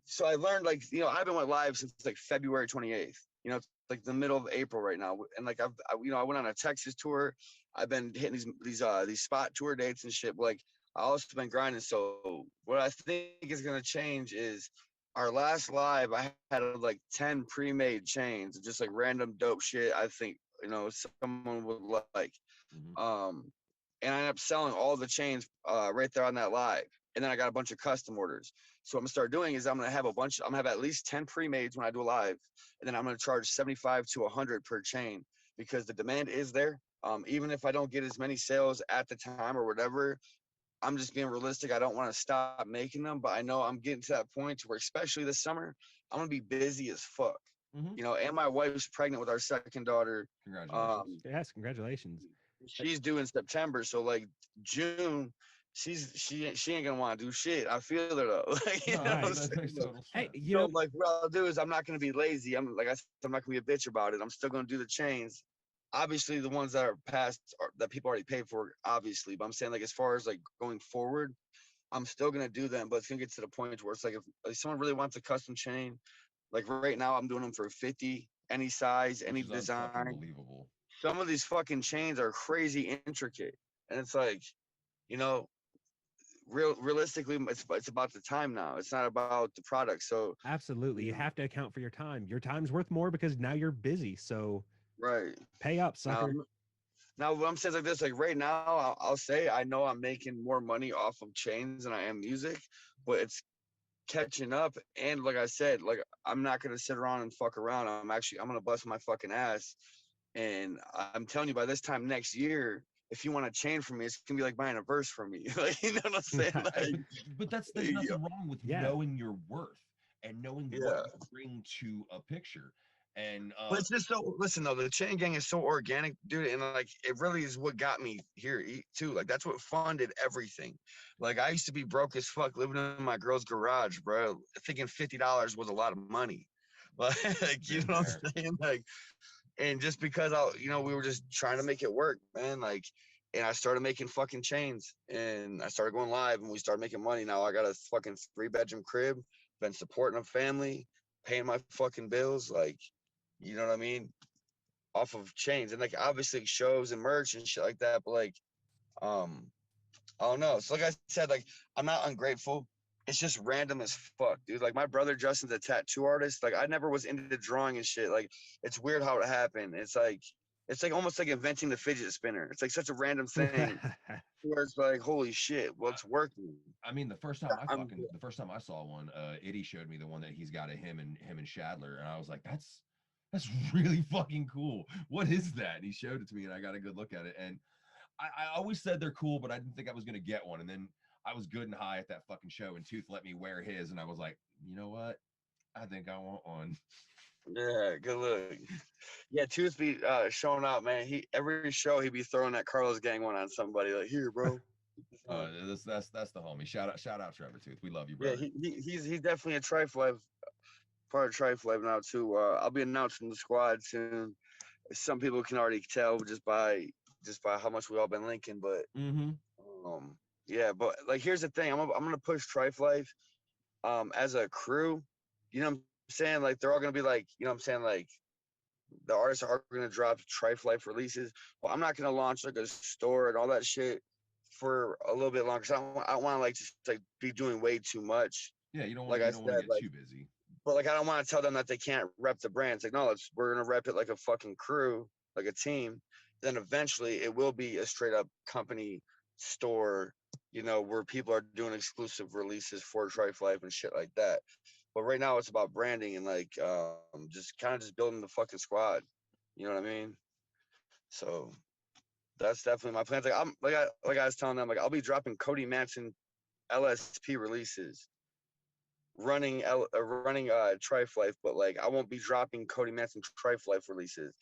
so I learned like I've been went live since like February 28th. It's like the middle of April right now, and like I went on a Texas tour. I've been hitting these spot tour dates and shit. But like I also been grinding. So what I think is gonna change is our last live. I had like 10 pre-made chains, just like random dope shit. I think someone would like. And I ended up selling all the chains right there on that live. And then I got a bunch of custom orders. So what I'm gonna start doing is I'm gonna have at least 10 pre-mades when I do a live, and then I'm gonna charge 75 to 100 per chain because the demand is there. Even if I don't get as many sales at the time or whatever, I'm just being realistic. I don't want to stop making them, but I know I'm getting to that point where, especially this summer, I'm gonna be busy as fuck. And my wife's pregnant with our second daughter. Congratulations. Yes, congratulations. She's due in September, so like June, she ain't gonna want to do shit. I feel her though. Like, No, that makes total Hey, sense. so like what I'll do is I'm not gonna be lazy. I'm like I said, I'm not gonna be a bitch about it. I'm still gonna do the chains. Obviously, the ones that are past that people already paid for, obviously. But I'm saying like as far as like going forward, I'm still gonna do them. But it's gonna get to the point where it's like if someone really wants a custom chain, like right now I'm doing them for 50, any size, any Which is design. unfucking-believable. Some of these fucking chains are crazy intricate, and it's like, realistically, it's about the time now. It's not about the product. So absolutely, you have to account for your time. Your time's worth more because now you're busy. So right pay up, sucker. Now what I'm saying like this, like right now, I'll say I know I'm making more money off of chains than I am music, but it's catching up. And like I said, like I'm not gonna sit around and fuck around. I'm gonna bust my fucking ass. And I'm telling you, by this time next year, if you want a chain from me, it's gonna be like buying a verse from me. Like, you know what I'm saying? Like, but there's nothing wrong with knowing your worth and knowing what you bring to a picture. And but it's just so listen though, the chain gang is so organic, dude, and like it really is what got me here too. Like that's what funded everything. Like I used to be broke as fuck living in my girl's garage, bro, thinking $50 was a lot of money. Like you know what I'm saying? Like, and just because we were just trying to make it work, man. Like, and I started making fucking chains, and I started going live, and we started making money. Now I got a fucking 3-bedroom crib, been supporting a family, paying my fucking bills, like, you know what I mean, off of chains, and like obviously shows and merch and shit like that. But like, I don't know. So like I said, like I'm not ungrateful. It's just random as fuck, dude. Like my brother Justin's a tattoo artist. Like I never was into drawing and shit. Like it's weird how it happened. It's like almost like inventing the fidget spinner. It's like such a random thing where it's like, holy shit, well, it's working. I mean, the first time I saw one, Itty showed me the one that he's got of him and Shadler, and I was like, that's really fucking cool. What is that? And he showed it to me, and I got a good look at it. And I always said they're cool, but I didn't think I was gonna get one. And then I was good and high at that fucking show, and Tooth let me wear his, and I was like, you know what? I think I want one. Yeah, good look. Yeah, Tooth be showing out, man. He every show he be throwing that Carlos Gang one on somebody like, here, bro. That's the homie. Shout out Trevor Tooth. We love you, Yeah, brother. he's definitely a Trife Life part of Trife Life now too. I'll be announcing the squad soon. Some people can already tell just by how much we all been linking, but Mm-hmm. um yeah, but like here's the thing, I'm gonna push Trife Life as a crew. You know what I'm saying? Like they're all gonna be like, you know what I'm saying, like the artists are gonna drop Trife Life releases. Well, I'm not gonna launch like a store and all that shit for a little bit longer. 'Cause I don't want to like just like be doing way too much. Yeah, Like I you don't want said, to get like, too busy. but like I don't want to tell them that they can't rep the brand. It's like no, we're gonna rep it like a fucking crew, like a team. Then eventually it will be a straight up company store, where people are doing exclusive releases for Trife Life and shit like that. But right now it's about branding and like just building the fucking squad. You know what I mean? So that's definitely my plan. Like I was telling them, like I'll be dropping Cody Manson LSP releases, running Trife Life, but like I won't be dropping Cody Manson Trife Life releases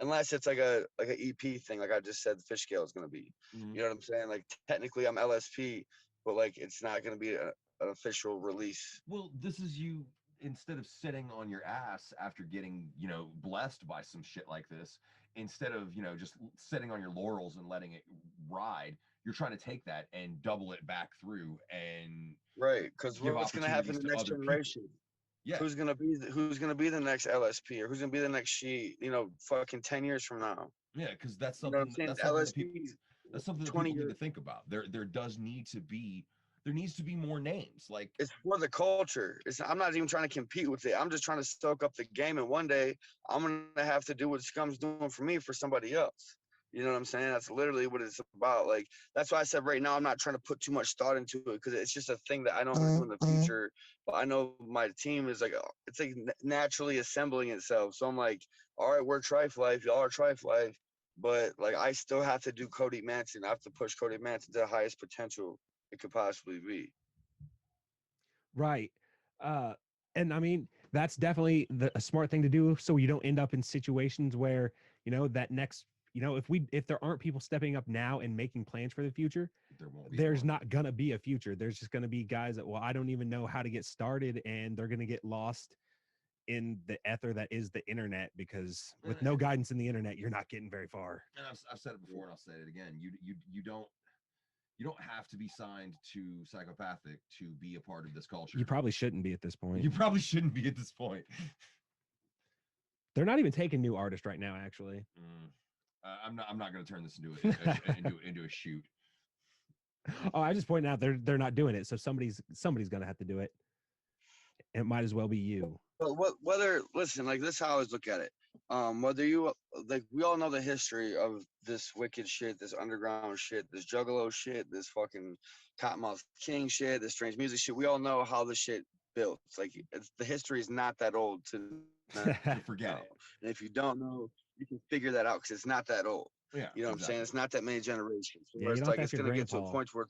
unless it's like an EP thing, like I just said, the fish scale is gonna be. You Mm-hmm. know what I'm saying? Like technically I'm LSP, but like it's not gonna be an official release. Well, this is you instead of sitting on your ass after getting, blessed by some shit like this, instead of, just sitting on your laurels and letting it ride, you're trying to take that and double it back through and Right, because give what's gonna happen opportunities the to next other people. generation? Yeah, Who's gonna be the next LSP, or who's gonna be the next she? Fucking 10 years from now. yeah, because You know what I'm saying? LSP's that's something that 20 people need years. to think about. There needs to be more names. Like, It's for the culture. I'm not even trying to compete with it. I'm just trying to soak up the game, and one day I'm gonna have to do what Scum's doing for me for somebody else. You know what I'm saying? That's literally what it's about. Like that's why I said right now I'm not trying to put too much thought into it because it's just a thing that I know I'm gonna do in the future. But I know my team is like it's like naturally assembling itself. So I'm like, all right, we're Trife Life, y'all are Trife Life, but like I still have to do Cody Manson. I have to push Cody Manson to the highest potential it could possibly be. Right. Uh, and I mean, that's definitely a smart thing to do so you don't end up in situations where, that next, if there aren't people stepping up now and making plans for the future, there won't be there's one. not going to be a future. There's just going to be guys that, well, I don't even know how to get started, and they're going to get lost in the ether that is the internet, because with no And guidance in the internet, you're not getting very far. I've said it before and I'll say it again. You don't have to be signed to psychopathic to be a part of this You culture. probably shouldn't be at this point. You probably shouldn't be at this point. They're not even taking new artists right now, actually. I'm not going to turn this into into a shoot. Oh, I just pointed out they're not doing it, so somebody's gonna have to do it. It might as well be you. But whether listen, like this, how I always look at it. Whether you like, we all know the history of this wicked shit, this underground shit, this juggalo shit, this fucking Cottonmouth King shit, this strange music shit. We all know how the shit built. It's like the history is not that old to know. To And if forget you it. don't know, you can figure that out because it's not that old. You know what Yeah, I'm saying? It's not exactly. that many generations. Where it's Yeah, you like don't have it's to ask gonna your get to a grandpa. point where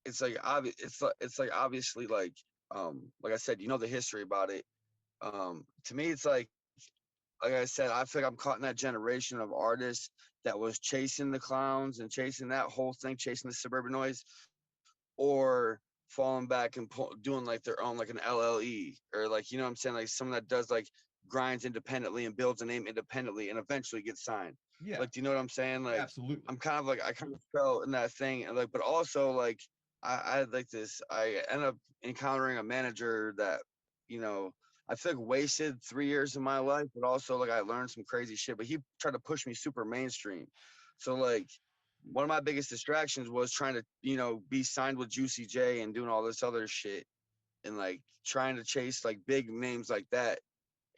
it's like obviously like I said, the history about it. To me it's like I said, I feel like I'm caught in that generation of artists that was chasing the clowns and chasing that whole thing, chasing the suburban noise, or falling back and doing like their own, like an LLE, or like, you know what I'm saying, like someone that does like grinds independently and builds a name independently and eventually gets signed. Yeah, Like, do you know what I'm saying? Like, absolutely. I'm kind of like I kind of fell in that thing, and like, but also like I had like this. I ended up encountering a manager that, you know, I feel like wasted 3 years of my life, but also like I learned some crazy shit. But he tried to push me super mainstream. So like one of my biggest distractions was trying to, be signed with Juicy J and doing all this other shit and like trying to chase like big names like that.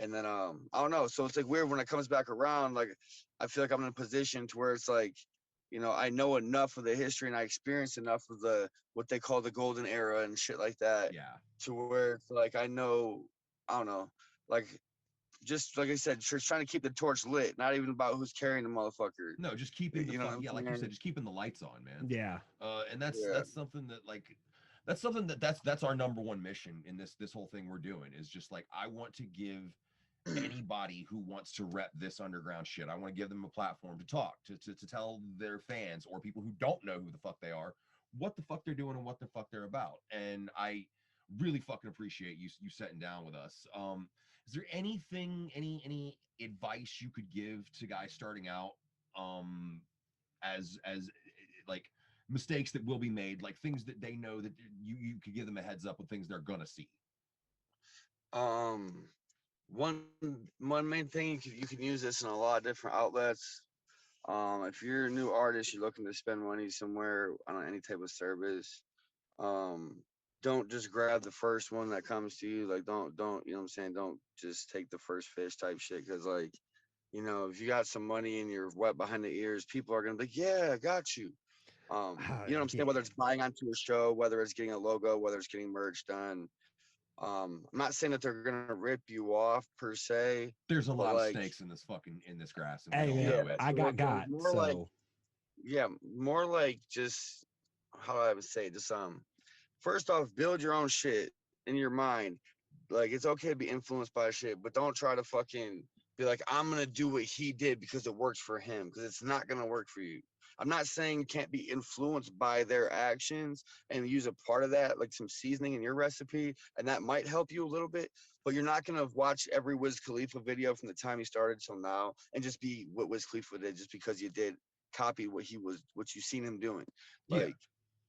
And then I don't know. So it's like weird when it comes back around. Like I feel like I'm in a position to where it's like, I know enough of the history and I experienced enough of the what they call the golden era and shit like that Yeah. to where it's like I know, I don't know, like just like I said, just trying to keep the torch lit, not even about who's carrying the motherfucker. No, just keeping the You know what I'm yeah, like you said, saying? just keeping the lights on, man. Yeah. And Yeah. that's something that's our number one mission in this whole thing we're doing is just like I want to give anybody who wants to rep this underground shit. I want to give them a platform to talk, to tell their fans or people who don't know who the fuck they are, what the fuck they're doing and what the fuck they're about. And I really fucking appreciate you sitting down with us. Is there anything, any advice you could give to guys starting out, as like mistakes that will be made, like things that they know that you could give them a heads up with things they're gonna see? Um, one one main thing you can use this in a lot of different outlets. If you're a new artist, you're looking to spend money somewhere on any type of service. Um, don't just grab the first one that comes to you. Like, don't you know what I'm saying? Don't just take the first fish type shit. Cause like, you know, if you got some money and you're wet behind the ears, people are gonna be like, yeah, I got you. You know what I'm saying? Yeah. Whether it's buying onto a show, whether it's getting a logo, whether it's getting merch done. I'm not saying that they're gonna rip you off per se, There's a but lot of like, snakes in this fucking grass, and we Hey all man, yeah, know it. I so got more like, so yeah, more like just how do I would say, just first off, build your own shit in your mind. Like, it's okay to be influenced by shit, but don't try to fucking be like, I'm gonna do what he did because it works for him, because it's not gonna work for you. I'm not saying you can't be influenced by their actions and use a part of that, like some seasoning in your recipe, and that might help you a little bit. But you're not gonna watch every Wiz Khalifa video from the time he started till now and just be what Wiz Khalifa did just because you did copy what you seen him doing. Yeah. Like,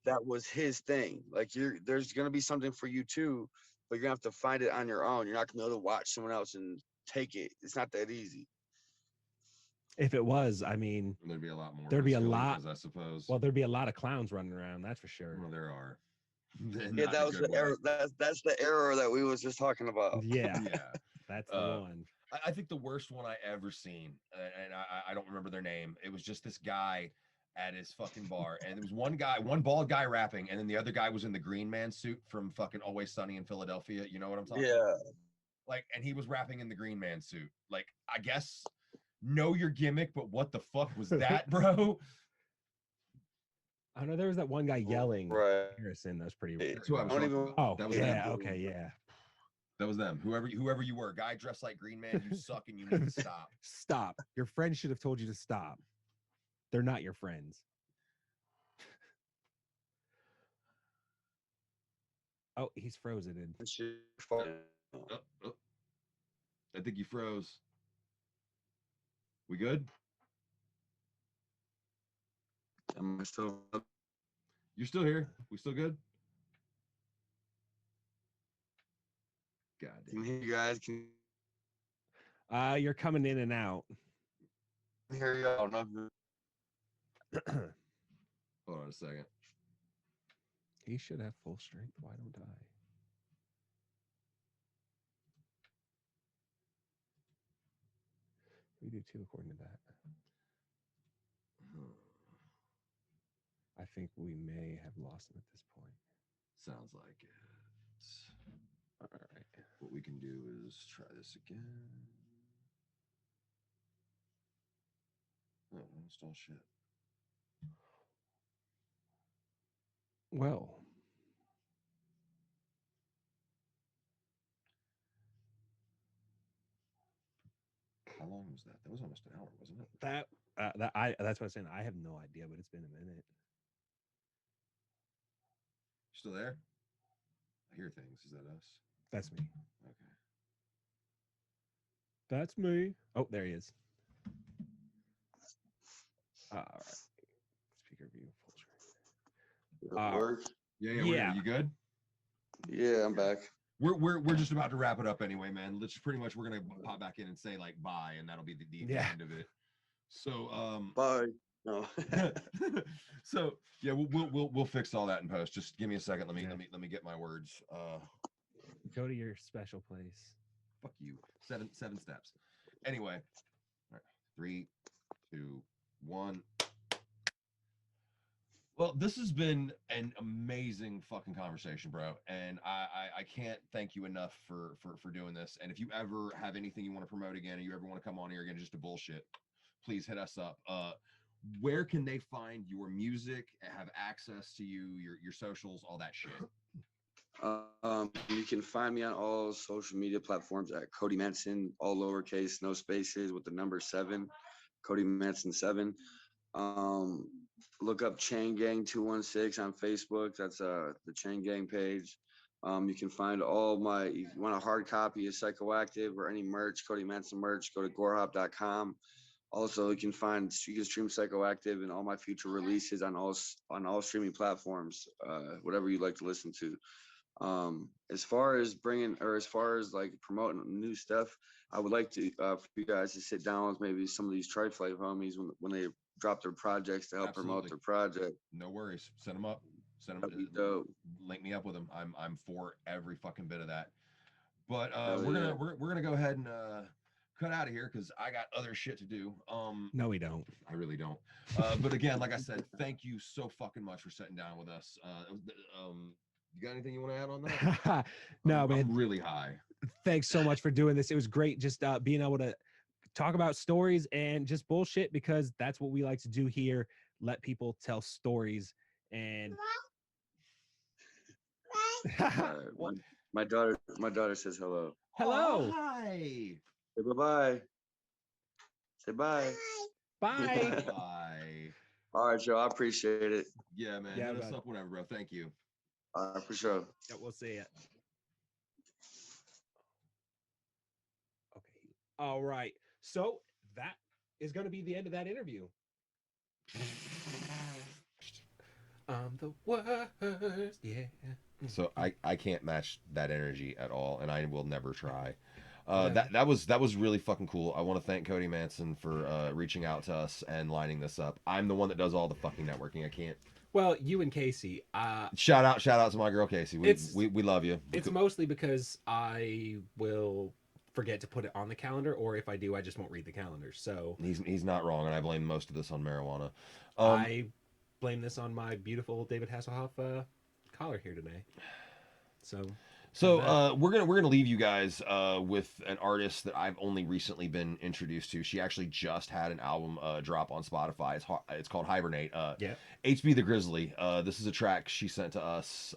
that was his thing. Like, there's gonna be something for you too, but you're gonna have to find it on your own. You're not gonna be able to watch someone else and take it. It's not that easy. if it was, I mean, There'd be a lot more. there'd be a Wiz lot. Khalifas, I suppose. Well, there'd be a lot of clowns running around. That's for sure. Well, there are. Yeah, Not in that a was good the way. error. That's the error that we was just talking about. Yeah, Yeah. that's the Uh, one. I think the worst one I ever seen, and I don't remember their name. It was just this guy at his fucking bar, and there was one bald guy rapping, and then the other guy was in the Green Man suit from fucking Always Sunny in Philadelphia. You know what I'm talking about? Yeah, Like, and he was rapping in the Green Man suit. Like, I guess know your gimmick, but what the fuck was that, bro? I know there was that one guy yelling right. Harrison. That was pretty. That's who I was I don't talking even. about. Oh, That was yeah. them. Okay, yeah. That was them. Whoever you were, guy dressed like Green Man, you suck and you need to stop. Stop. Your friends should have told you to stop. They're not your friends. Oh, he's frozen. Oh, oh. I think you froze. We good? Am I still? You're still here? We still good? God Can damn. hear you guys? Can You're coming in and out. hear you? I don't know. Hold on a second. He should have full strength. Why don't I? We do too, according to that. I think we may have lost him at this point. Sounds like it. All right. What we can do is try this again. Oh, install shit. Well, How long was that? That was almost an hour, wasn't it? that's what I'm saying. I have no idea, but it's been a minute. Still there? I hear things. Is that us? That's me. Okay. That's me. Oh, there he is. All right. Speaker view full screen. Work. Yeah, we're here. You good? Yeah, I'm back. We're just about to wrap it up anyway, man. Let's pretty much we're gonna pop back in and say like bye, and that'll be the end of it. So Bye. No. so yeah, we'll fix all that in post. Just give me a second. Let me get my words. Go to your special place. Fuck you. Seven steps. Anyway, all right. 3, 2, 1. Well, this has been an amazing fucking conversation, bro, and I can't thank you enough for doing this. And if you ever have anything you want to promote again, or you ever want to come on here again just to bullshit, please hit us up. Where can they find your music, have access to you, your socials, all that shit? You can find me on all social media platforms at Cody Manson, all lowercase, no spaces, with the number 7, Cody Manson 7. Um, Look up Chain Gang 216 on Facebook. That's the Chain Gang page. You can find all my. If you want a hard copy of Psychoactive or any merch, Cody Manson merch, go to gorehop.com. Also, you can stream Psychoactive and all my future releases on all streaming platforms, whatever you like to listen to. As far as like promoting new stuff, I would like to for you guys to sit down with maybe some of these Triffe Life homies when they drop their projects to help promote Absolutely. their project. No worries. Set them up. Send them. That'd be dope. Link me up with them. I'm for every fucking bit of that. But Hell we're yeah. gonna we're gonna go ahead and cut out of here because I got other shit to do. No, we don't. I really don't. But again, like I said, thank you so fucking much for sitting down with us. You got anything you want to add on that? No, man. I'm really high. Thanks so much for doing this. It was great just being able to talk about stories and just bullshit, because that's what we like to do here. Let people tell stories. And Uh, my daughter says hello. hello. Oh, hi. Say bye-bye. Say bye. Bye. Bye. All right, Joe. I appreciate it. Yeah, man. Yeah, Hit us bud. up whenever, bro. Thank you. For sure. Yeah, we'll see it. Okay. All right. So that is going to be the end of that interview. I'm the worst. Yeah. So I can't match that energy at all, and I will never try. Yeah. That was really fucking cool. I want to thank Cody Manson for reaching out to us and lining this up. I'm the one that does all the fucking networking. I can't. Well, you and Casey. Shout out to my girl Casey. We love you. It's mostly because I will forget to put it on the calendar, or if I do, I just won't read the calendar. So He's not wrong, and I blame most of this on marijuana. I blame this on my beautiful David Hasselhoff collar here today. So we're gonna leave you guys with an artist that I've only recently been introduced to. She actually just had an album drop on Spotify. It's called Hibernate. yeah. HB the Grizzly. This is a track she sent to us.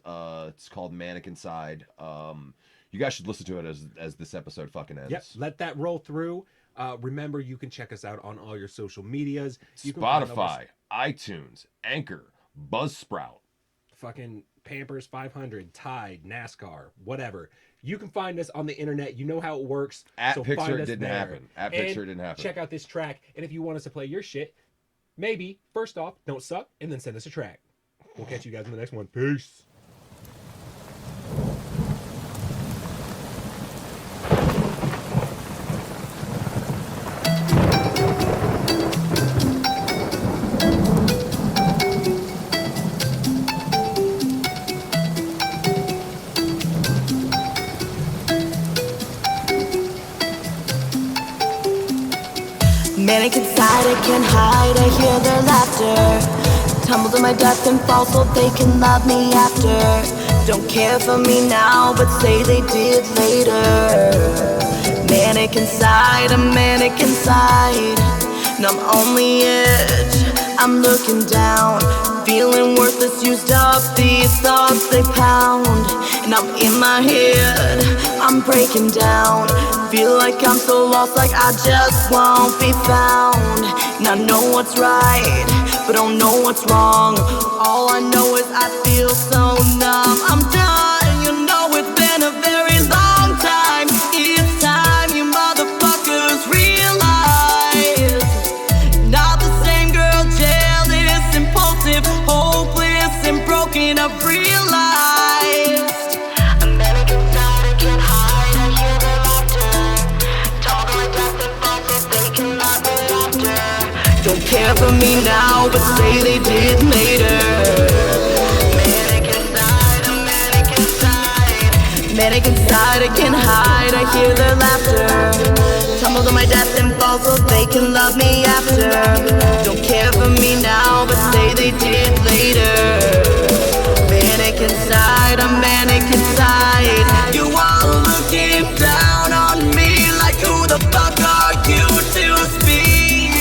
It's called Mannequin Side. You guys should listen to it as this episode fucking ends. Yep. Let that roll through. Remember, you can check us out on all your social medias. You can find Spotify, iTunes, Anchor, Buzzsprout. fucking Pampers 500, Tide, NASCAR, whatever. You can find us on the internet. You know how it works. At so Picture find it us didn't there. happen. At And Picture it didn't happen. check out this track. And if you want us to play your shit, maybe, first off, don't suck, and then send us a track. We'll catch you guys in the next one. Peace. Mannequin side, I can't hide, I hear their laughter. Tumble to my death and fall so they can love me after. Don't care for me now, but say they did later. Mannequin side, a mannequin side. And I'm on the edge, I'm looking down. Feeling worthless, used up, these thoughts they pound. And I'm in my head, I'm breaking down. Feel like I'm so lost, like I just won't be found. And I know what's right, but don't know what's wrong. All I know is I feel so numb. I'm done, you know it's been a very long time. It's time you motherfuckers realize. Not the same girl, jealous, impulsive, hopeless and broken, I've realized. A mannequin side, I can't hide, I hear their laughter. Talk like that, they fall so they can love me after. Don't care for me now, but say they did later. Mannequin side, a mannequin side. Mannequin side, I can't hide, I hear their laughter. Tumble to my death and fall so they can love me after. Don't care for me now, but say they did later. Mannequin side, a mannequin side. You all looking down on me like who the fuck are you to speak?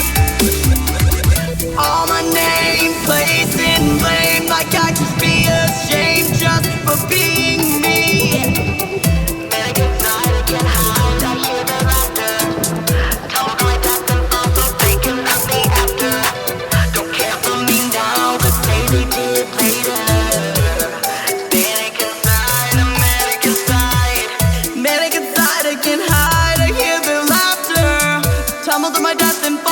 All my name, place, and blame like I should be ashamed just for being me. I can't hide, I hear their laughter. Tumble to my death and fall.